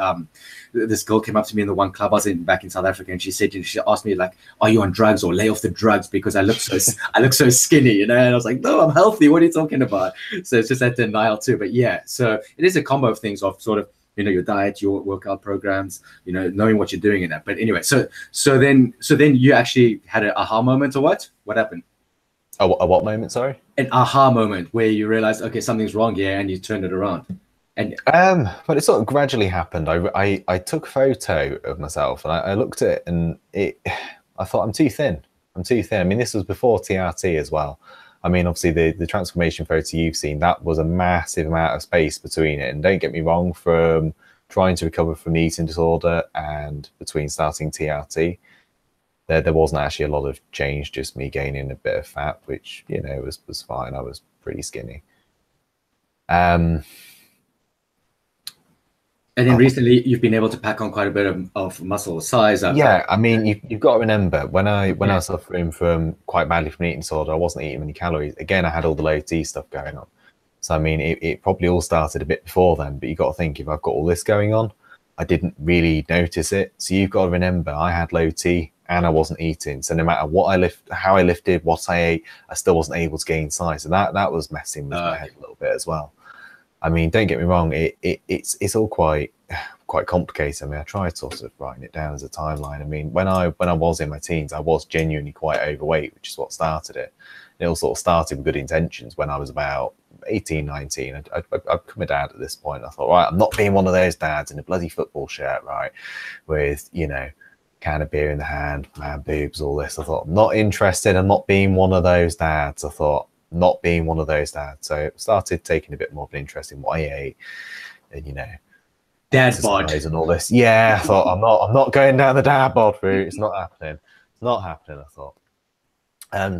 girl came up to me in the one club I was in back in South Africa, and she said, she asked me like, "Are you on drugs or lay off the drugs?" Because I look so skinny, you know. And I was like, "No, I'm healthy. What are you talking about?" So it's just that denial too. But yeah, so it is a combo of things of sort of, you know, your diet, your workout programs, you know, knowing what you're doing in that. But anyway, so then you actually had an aha moment, or what? What happened? A what moment? Sorry. An aha moment where you realized, okay, something's wrong here, and you turned it around. And but it sort of gradually happened. I took a photo of myself, and I looked at it, and I thought, I'm too thin. I'm too thin. I mean, this was before TRT as well. I mean, obviously the transformation photo you've seen, that was a massive amount of space between it. And don't get me wrong, from trying to recover from the eating disorder and between starting TRT, there wasn't actually a lot of change, just me gaining a bit of fat, which, you know, was fine. I was pretty skinny. And then recently, you've been able to pack on quite a bit of muscle size. Yeah, I mean, you've got to remember, when I was suffering from quite badly from eating disorder, I wasn't eating many calories. Again, I had all the low T stuff going on. So, I mean, it probably all started a bit before then. But you've got to think, if I've got all this going on, I didn't really notice it. So you've got to remember, I had low T and I wasn't eating. So no matter what how I lifted, what I ate, I still wasn't able to gain size. So that was messing with my head a little bit as well. I mean, don't get me wrong, it's all quite complicated. I mean, I tried sort of writing it down as a timeline. I mean, when I was in my teens, I was genuinely quite overweight, which is what started it. It all sort of started with good intentions when I was about 18, 19. I'd become a dad at this point. I thought, right, I'm not being one of those dads in a bloody football shirt, right, with, you know, can of beer in the hand, man boobs, all this. I thought, I'm not interested. I'm not being one of those dads. I thought, not being one of those dads. So I started taking a bit more of an interest in what I ate, and, you know, dad bod and all this. Yeah, I thought, I'm not going down the dad bod route. It's not happening. It's not happening, I thought.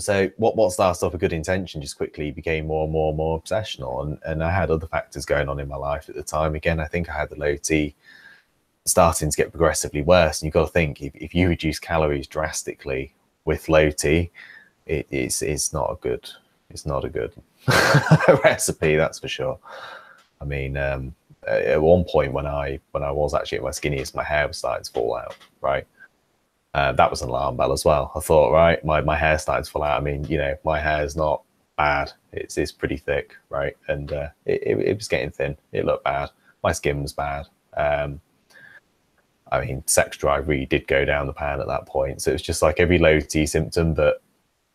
So what started off a good intention just quickly became more and more obsessional, and I had other factors going on in my life at the time. Again, I think I had the low T starting to get progressively worse, and you've got to think, if you reduce calories drastically with low T, it's not a good recipe, that's for sure. I mean, at one point when I was actually at my skinniest, my hair was starting to fall out, right? That was an alarm bell as well. I thought, right, my hair started to fall out. I mean, you know, my hair is not bad. It's pretty thick, right? And it was getting thin. It looked bad. My skin was bad. I mean, sex drive really did go down the pan at that point. So it was just like every low T symptom, but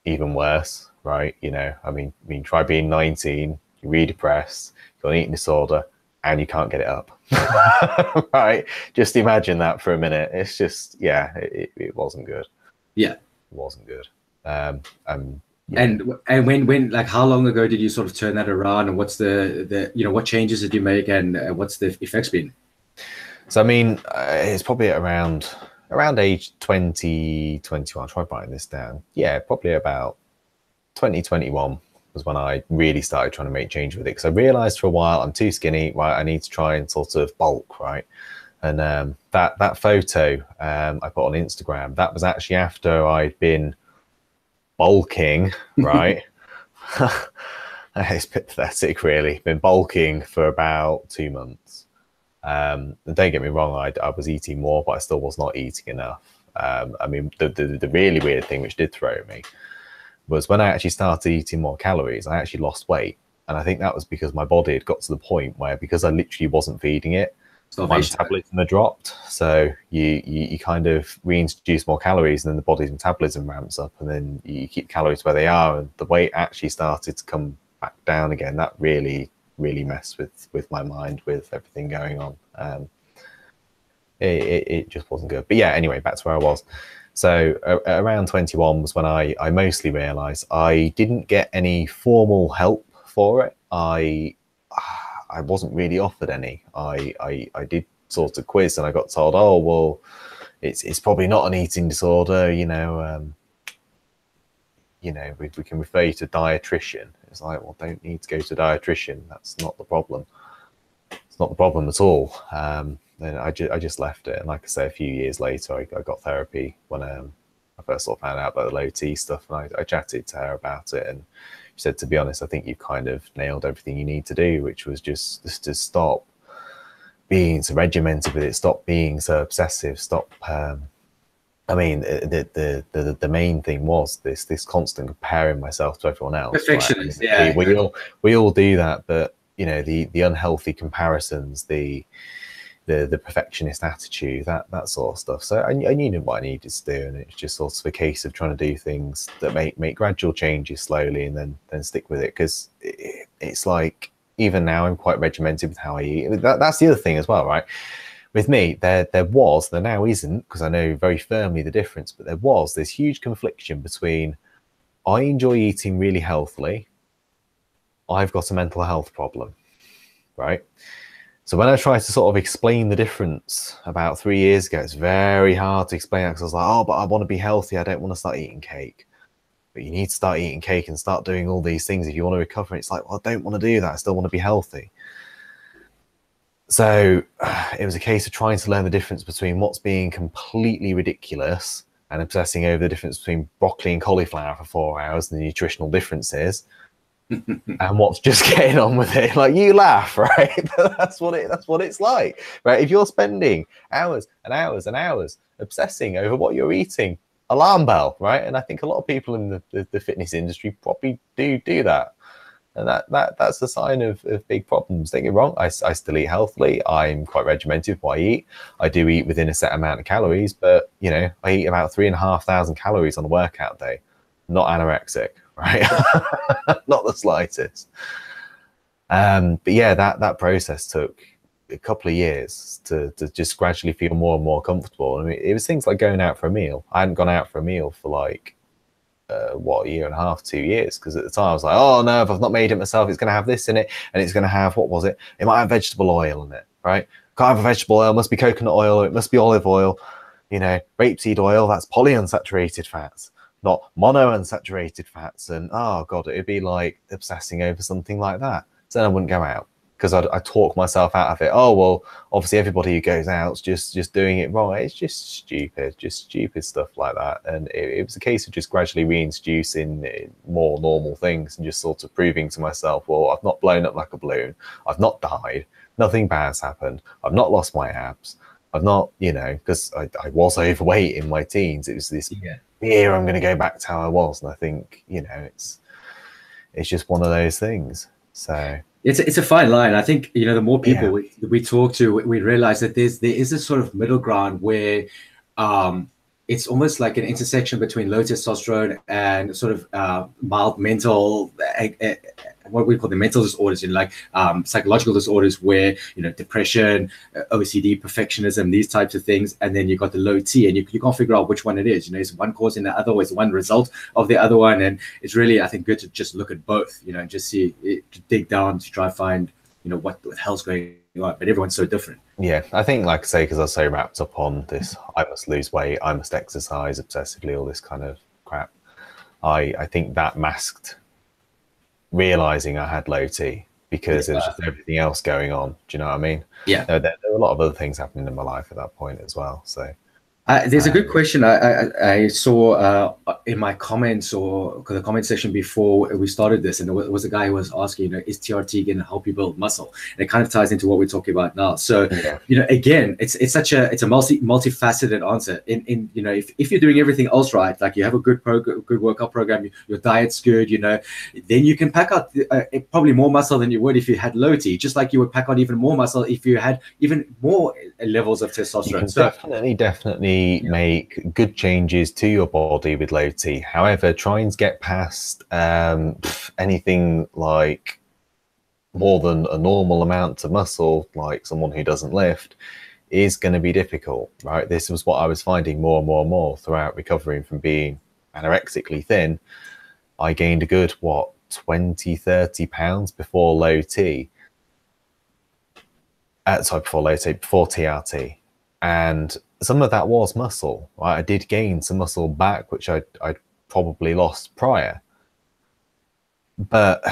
even worse, right? You know, I mean, try being 19, you're really depressed, you've got an eating disorder, and you can't get it up. Right? Just imagine that for a minute. It's just, yeah, it wasn't good. Yeah, it wasn't good. Yeah. And when like, how long ago did you sort of turn that around, and what's the you know, what changes did you make, and what's the effects been? So I mean, it's probably around age 20, 21. I'll try writing this down. Yeah, probably about 2021 was when I really started trying to make change with it, because I realized for a while I'm too skinny, right? I need to try and sort of bulk, right? And that photo I put on Instagram, that was actually after I'd been bulking, right? It's pathetic, really. Been bulking for about 2 months. And don't get me wrong, I was eating more, but I still was not eating enough. I mean, the really weird thing which did throw me was when I actually started eating more calories, I actually lost weight. And I think that was because my body had got to the point where, because I literally wasn't feeding it, my Starvation. metabolism had dropped. So you kind of reintroduce more calories, and then the body's metabolism ramps up, and then you keep calories where they are, and the weight actually started to come back down again. That really messed with my mind, with everything going on. It just wasn't good. But yeah, anyway, back to where I was. So around 21 was when I mostly realized I didn't get any formal help for it. I wasn't really offered any. I did sort of quiz, and I got told, oh well, it's probably not an eating disorder, you know, we can refer you to a dietitian. It's like, well, don't need to go to a dietitian. That's not the problem. It's not the problem at all. Then I just left it, and like I say, a few years later, I got therapy when I first sort of found out about the low T stuff, and I chatted to her about it, and she said, to be honest, I think you've kind of nailed everything you need to do, which was just to stop being so regimented with it, stop being so obsessive, stop. I mean, the main thing was this constant comparing myself to everyone else. Perfectionist, right? I mean, we all do that, but you know, the unhealthy comparisons, the perfectionist attitude, that sort of stuff. So I knew what I needed to do, and it's just sort of a case of trying to do things that make gradual changes slowly, and then stick with it. Because it's like, even now I'm quite regimented with how I eat. That's the other thing as well, right? With me, there now isn't, because I know very firmly the difference, but there was this huge confliction between, I enjoy eating really healthily, I've got a mental health problem, right? So when I tried to sort of explain the difference about 3 years ago, it's very hard to explain, because I was like, oh, but I want to be healthy, I don't want to start eating cake. But you need to start eating cake and start doing all these things if you want to recover. It's like, well, I don't want to do that, I still want to be healthy. So it was a case of trying to learn the difference between what's being completely ridiculous and obsessing over the difference between broccoli and cauliflower for 4 hours and the nutritional differences, and what's just getting on with it. Like, you laugh, right? But that's what it's like, right? If you're spending hours and hours and hours obsessing over what you're eating, alarm bell, right? And I think a lot of people in the fitness industry probably do that. And that's a sign of big problems. Don't get me wrong, I still eat healthily. I'm quite regimented with what I eat. I do eat within a set amount of calories, but you know, I eat about 3,500 calories on a workout day. Not anorexic, right? Not the slightest. But yeah, that process took a couple of years to just gradually feel more and more comfortable. I mean, it was things like going out for a meal. I hadn't gone out for a meal for like a year and a half, 2 years, because at the time I was like, oh no, if I've not made it myself, it's going to have this in it, and it's going to have, what was it? It might have vegetable oil in it, right? Can't have a vegetable oil, it must be coconut oil, or it must be olive oil, you know, rapeseed oil, that's polyunsaturated fats, not monounsaturated fats. And oh god, it'd be like obsessing over something like that. So then I wouldn't go out, because I'd talk myself out of it. Oh well, obviously everybody who goes out's just doing it wrong. It's just stupid stuff like that. And it was a case of just gradually reintroducing more normal things, and just sort of proving to myself, well, I've not blown up like a balloon, I've not died, nothing bad's happened, I've not lost my abs, I've not, you know, because I was overweight in my teens. It was this fear I'm going to go back to how I was. And I think, you know, it's just one of those things. So it's a fine line. I think, you know, the more people we talk to, we realize that there is a sort of middle ground where it's almost like an intersection between low testosterone and sort of mild mental, what we call the mental disorders, you know, like psychological disorders, where, you know, depression, OCD, perfectionism, these types of things. And then you've got the low T, and you can't figure out which one it is. You know, is one causing the other, or is one result of the other one? And it's really, I think, good to just look at both, you know, and just see, to dig down to try and find, you know, what the hell's going on. But everyone's so different. Yeah, I think, like I say, because I was so wrapped up on this, I must lose weight, I must exercise obsessively, all this kind of crap, I think that masked realizing I had low T, because there was just everything else going on. Do you know what I mean? Yeah. There were a lot of other things happening in my life at that point as well. So There's a good question I saw in my comments or the comment section before we started this, and there was a guy who was asking, is TRT going to help you build muscle? And it kind of ties into what we're talking about now. So, again, it's a multifaceted answer. If you're doing everything else right, like you have a good workout program, your diet's good, then you can pack out probably more muscle than you would if you had low T, just like you would pack on even more muscle if you had even more levels of testosterone. You can definitely make good changes to your body with low T. However, trying to get past anything like more than a normal amount of muscle, like someone who doesn't lift, is going to be difficult, right? This was what I was finding more and more and more throughout recovering from being anorexically thin. I gained a good, 20, 30 pounds before low T. Before TRT. And some of that was muscle, right? I did gain some muscle back, which I'd probably lost prior. But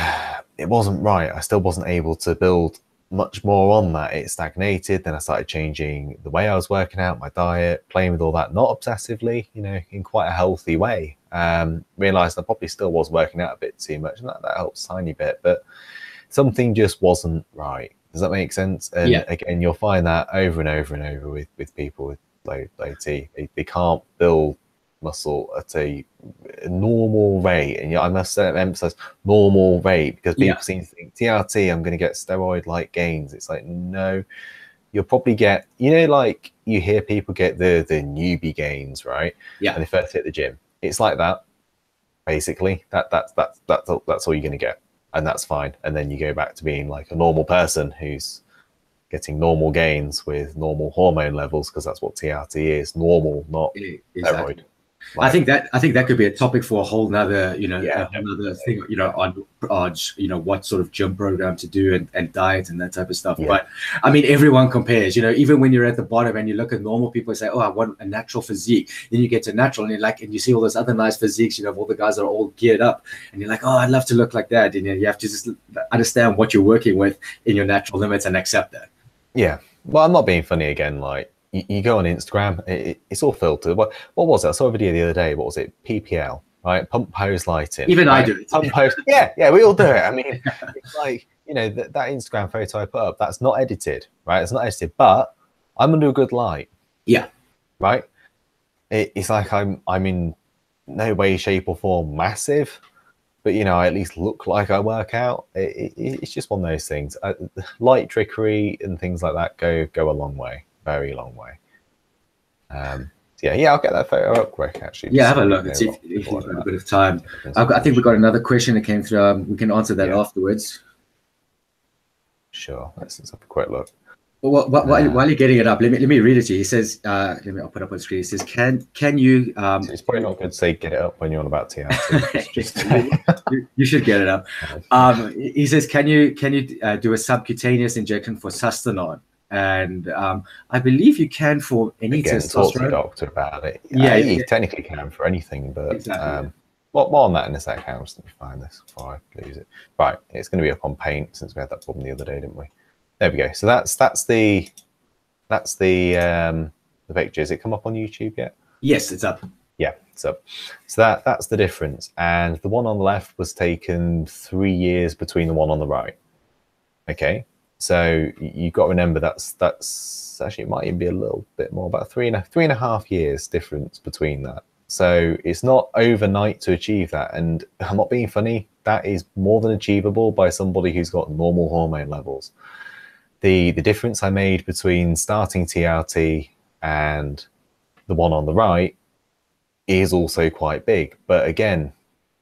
it wasn't right. I still wasn't able to build much more on that. It stagnated. Then I started changing the way I was working out, my diet, playing with all that, not obsessively, in quite a healthy way. Realized I probably still was working out a bit too much, and that helps a tiny bit, but something just wasn't right. Does that make sense? And again, you'll find that over and over and over with people with low T. They can't build muscle at a normal rate. And I must emphasize normal rate, because people seem to think TRT, I'm going to get steroid-like gains. It's like, no, you'll probably get, like you hear people get the newbie gains, right? Yeah. When they first hit the gym. It's like that, basically. That's all you're going to get. And that's fine. And then you go back to being like a normal person who's getting normal gains with normal hormone levels, because that's what TRT is, normal, not steroid. I think that could be a topic for a whole nother, another thing, on what sort of gym program to do and diet and that type of stuff. But I mean, everyone compares, even when you're at the bottom and you look at normal people and say, oh, I want a natural physique. Then you get to natural and and you see all those other nice physiques, all the guys are all geared up and you're like, oh, I'd love to look like that. And you have to just understand what you're working with in your natural limits and accept that. Yeah. Well, I'm not being funny again. Like, you go on Instagram, it's all filtered. What was it? I saw a video the other day. What was it? PPL, right? Pump pose lighting. Even right? I do it. Pump pose. Yeah, we all do it. I mean, it's like, that Instagram photo I put up, that's not edited, right? It's not edited, but I'm under a good light. Yeah. Right? It's like I'm in no way, shape or form massive, but, I at least look like I work out. It's just one of those things. Light trickery and things like that go a long way. Very long way. I'll get that photo up quick, actually. Yeah, have a look. See if you've got a bit of time. I think we've got another question that came through. We can answer that afterwards. Sure. Let's have a quick look. Well, while you're getting it up, let me read it to you. He says, I'll put it up on the screen. He says, can you... it's probably not good to say get it up when you're on about TRT. You should get it up. He says, can you do a subcutaneous injection for sustanon? And I believe you can for any testosterone. Talk to the doctor about it. You technically can for anything, but exactly. more on that in a sec. Let me find this before I lose it. Right, it's going to be up on Paint, since we had that problem the other day, didn't we? There we go. So that's the picture. Has it come up on YouTube yet? Yes, it's up. Yeah, it's up. So that's the difference. And the one on the left was taken 3 years between the one on the right. Okay. So you've got to remember that's actually, it might even be a little bit more, about three and a half years difference between that. So it's not overnight to achieve that. And I'm not being funny. That is more than achievable by somebody who's got normal hormone levels. The difference I made between starting TRT and the one on the right is also quite big. But again,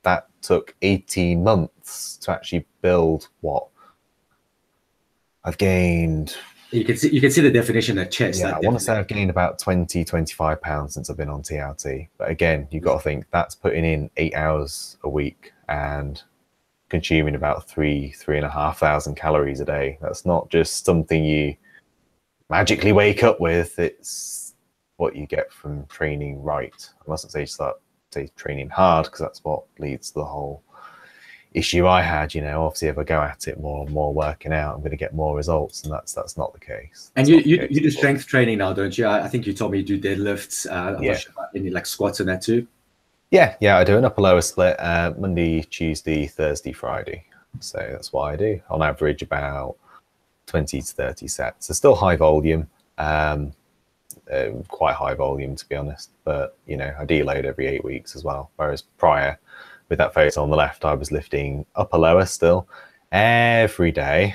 that took 18 months to actually build what I've gained. You can see the definition of chest. Yeah, I want to say I've gained about 20, 25 pounds since I've been on TRT. But again, you've got to think that's putting in 8 hours a week and consuming about 3,500 calories a day. That's not just something you magically wake up with. It's what you get from training right. I mustn't say training hard, because that's what leads to the whole issue I had. You know, obviously if I go at it more and more working out, I'm going to get more results, and that's not the case. And you do strength training now, don't you? I think you told me you do deadlifts. I'm Yeah. not sure about any like squats and that too. Yeah, I do an upper lower split Monday, Tuesday, Thursday, Friday. So that's what I do. On average, about 20 to 30 sets. So still high volume, quite high volume to be honest. But you know, I deload every 8 weeks as well. Whereas prior, with that photo on the left, I was lifting upper lower still every day,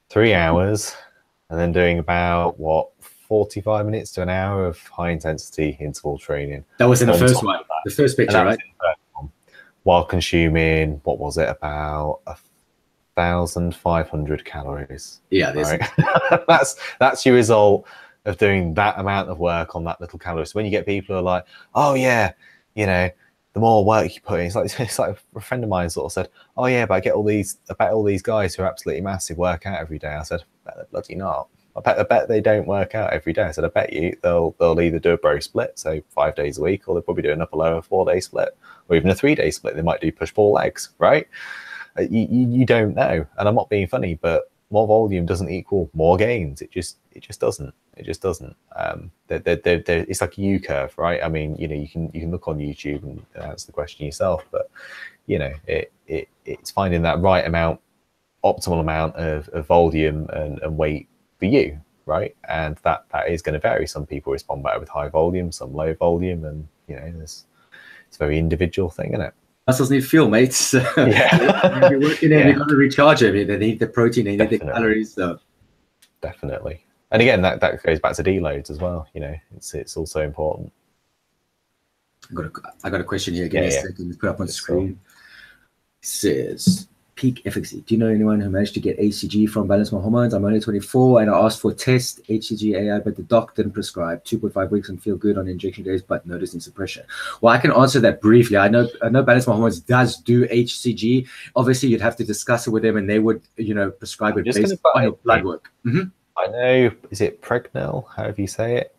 3 hours, and then doing about 45 minutes to an hour of high intensity interval training. That was in the first one, the first picture, right? While consuming, what was it, about 1,500 calories. Yeah, right? that's your result of doing that amount of work on that little calories. So when you get people who are like, oh yeah, you know, the more work you put in, it's like a friend of mine sort of said, oh yeah, but I bet all these guys who are absolutely massive work out every day. I said, bloody not. I bet they don't work out every day. I said, I bet you they'll either do a bro split, so 5 days a week, or they'll probably do an upper lower 4-day split, or even a 3-day split. They might do push pull legs, right? You don't know. And I'm not being funny, but more volume doesn't equal more gains. It just doesn't. It just doesn't. It's like a U curve, right? I mean, you know, you can look on YouTube and answer the question yourself, but you know, it's finding that right amount, optimal amount of volume and weight for you, right? And that is going to vary. Some people respond better with high volume, some low volume, and you know, it's a very individual thing, isn't it? Muscles need fuel, mates. Yeah. You're working in, you've got to recharge them. They need the protein, they need the calories. So. Definitely. And again, that goes back to deloads as well. You know, it's also important. I got a question here. Give me a second. Put up on the screen. It says, peak efficacy. Do you know anyone who managed to get HCG from Balance My Hormones? I'm only 24 and I asked for a test, HCG AI, but the doc didn't prescribe. 2.5 weeks and feel good on injection days, but noticing suppression. Well, I can answer that briefly. I know Balance My Hormones does do HCG. Obviously, you'd have to discuss it with them and they would, you know, prescribe it based on your blood work. I know, is it Pregnel, however you say it,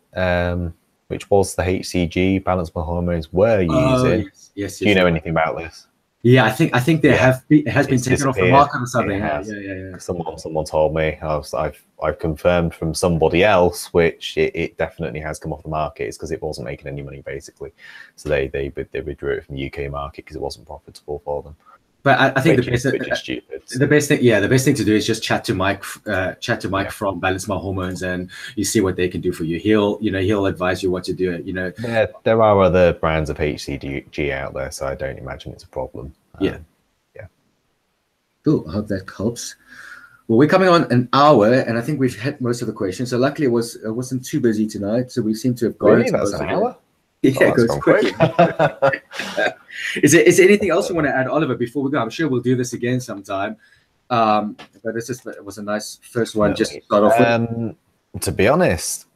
which was the HCG Balance My Hormones were using. Yes. Do you know anything about this? Yeah, I think there it has been taken off the market or something. Yeah. Someone told me. I've confirmed from somebody else, which it definitely has come off the market. It's because it wasn't making any money basically, so they withdrew it from the UK market because it wasn't profitable for them. But I think the best thing to do is just chat to Mike from Balance My Hormones, and you see what they can do for you. He'll advise you what to do. You know, there are other brands of HCG out there, so I don't imagine it's a problem. Yeah. Cool. I hope that helps. Well, we're coming on an hour, and I think we've hit most of the questions. So luckily, it wasn't too busy tonight, so we seem to have gone. Really, that's an hour. Yeah, it goes quickly. Is there anything else you want to add, Oliver, before we go? I'm sure we'll do this again sometime. But it was a nice first one. Just to start off with. To be honest,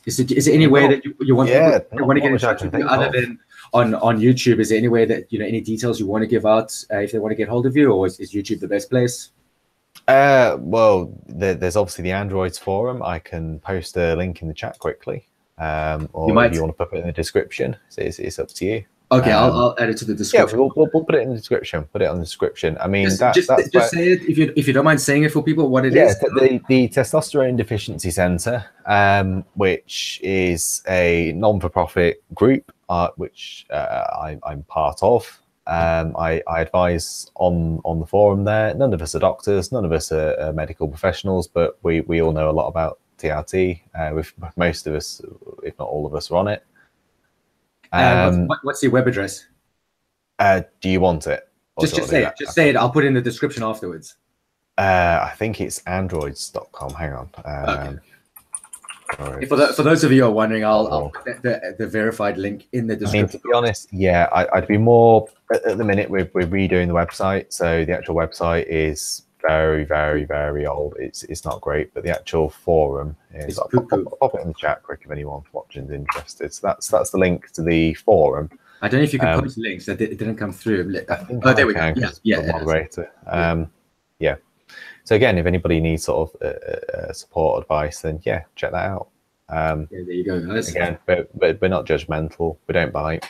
is there any way that you want to get in touch with you other than on YouTube? Is there any way that, you know, any details you want to give out if they want to get hold of you, or is YouTube the best place? Well, there's obviously the Androids forum. I can post a link in the chat quickly. Or if you want to put it in the description, it's up to you. Okay, I'll add it to the description. Yeah, we'll put it in the description. Put it on the description. I mean, just say it if you don't mind saying it for people what it is. The Testosterone Deficiency Centre, which is a non-for-profit group, which I'm part of. I advise on the forum there. None of us are doctors. None of us are medical professionals, but we all know a lot about TRT. With most of us, if not all of us, are on it. What's your web address? Do you want it? Just say it. Just say it. I'll put it in the description afterwards. I think it's androids.com. Hang on. Okay. For those of you who are wondering, I'll put the verified link in the description. I mean, to be honest, yeah, I'd be more at the minute. We're redoing the website, so the actual website is very, very, very old. It's not great, but the actual forum is. I'll pop it in the chat quick if anyone watching is interested. So that's the link to the forum. I don't know if you can post links. It didn't come through. There we go. Yeah. Moderator. Yeah. So again, if anybody needs sort of support advice, then yeah, check that out. There you go, guys. Again, but we're not judgmental. We don't bite.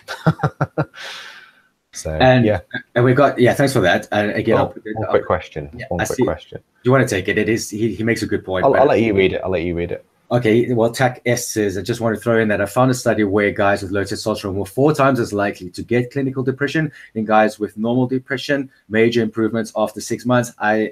So And yeah, and we got thanks for that. And again, I'll put it one up. quick question. Yeah, One I quick see. question. You want to take it? It is he makes a good point. I'll let you read it. I'll let you read it. Okay, well, TAC S says, I just want to throw in that I found a study where guys with low testosterone were 4 times as likely to get clinical depression than guys with normal depression. Major improvements after 6 months. I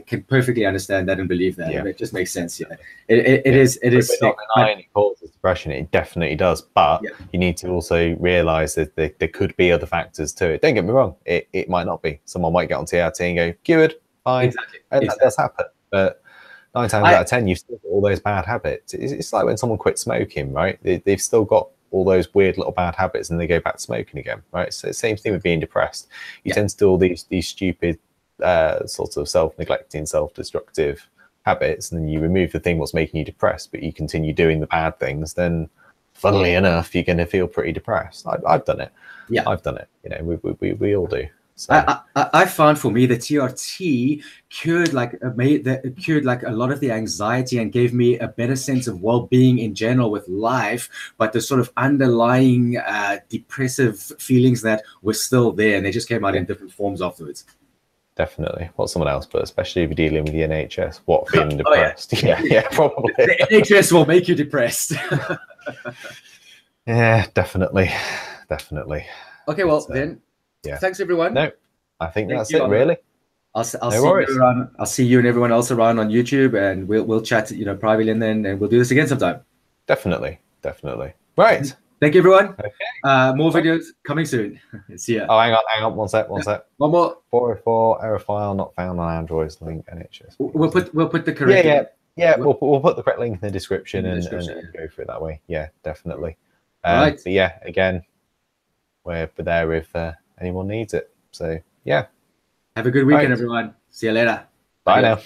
can perfectly understand that and believe that. Yeah. It just makes sense. Yeah, it is. It is. We're not denying it causes depression. It definitely does, but Yeah. you need to also realise that there could be other factors to it. Don't get me wrong. It might not be. Someone might get on TRT and go cured, fine, Exactly. and Exactly. that does happen. But 9 times out of 10, you've still got all those bad habits. It's like when someone quits smoking, right? They've still got all those weird little bad habits, and they go back to smoking again, right? So same thing with being depressed. You tend to do all these stupid, sort of self-neglecting, self-destructive habits, and then you remove the thing what's making you depressed, but you continue doing the bad things. Then, funnily enough, you're going to feel pretty depressed. I've done it. Yeah, I've done it. You know, we all do. So. I found for me the TRT cured cured like a lot of the anxiety and gave me a better sense of well-being in general with life, but the sort of underlying depressive feelings that were still there, and they just came out in different forms afterwards. Definitely. What someone else, but especially if you're dealing with the NHS, what, feeling depressed? Yeah, probably. The NHS will make you depressed. Yeah, definitely. Okay, well then. Yeah. Thanks everyone. No, I think that's it, really. I'll see you around. I'll see you and everyone else around on YouTube, and we'll chat, privately, and we'll do this again sometime. Definitely. Right. Thank you, everyone. Okay. More videos coming soon. See ya. Oh, hang on. One sec. One more. 404 error file not found on Android's link NHS. We'll put the correct. Yeah. We'll put the correct link in the description, and go through it that way. Yeah, definitely. Right. But yeah, again, we're there if anyone needs it. So yeah. Have a good weekend, everyone. See you later. Bye now.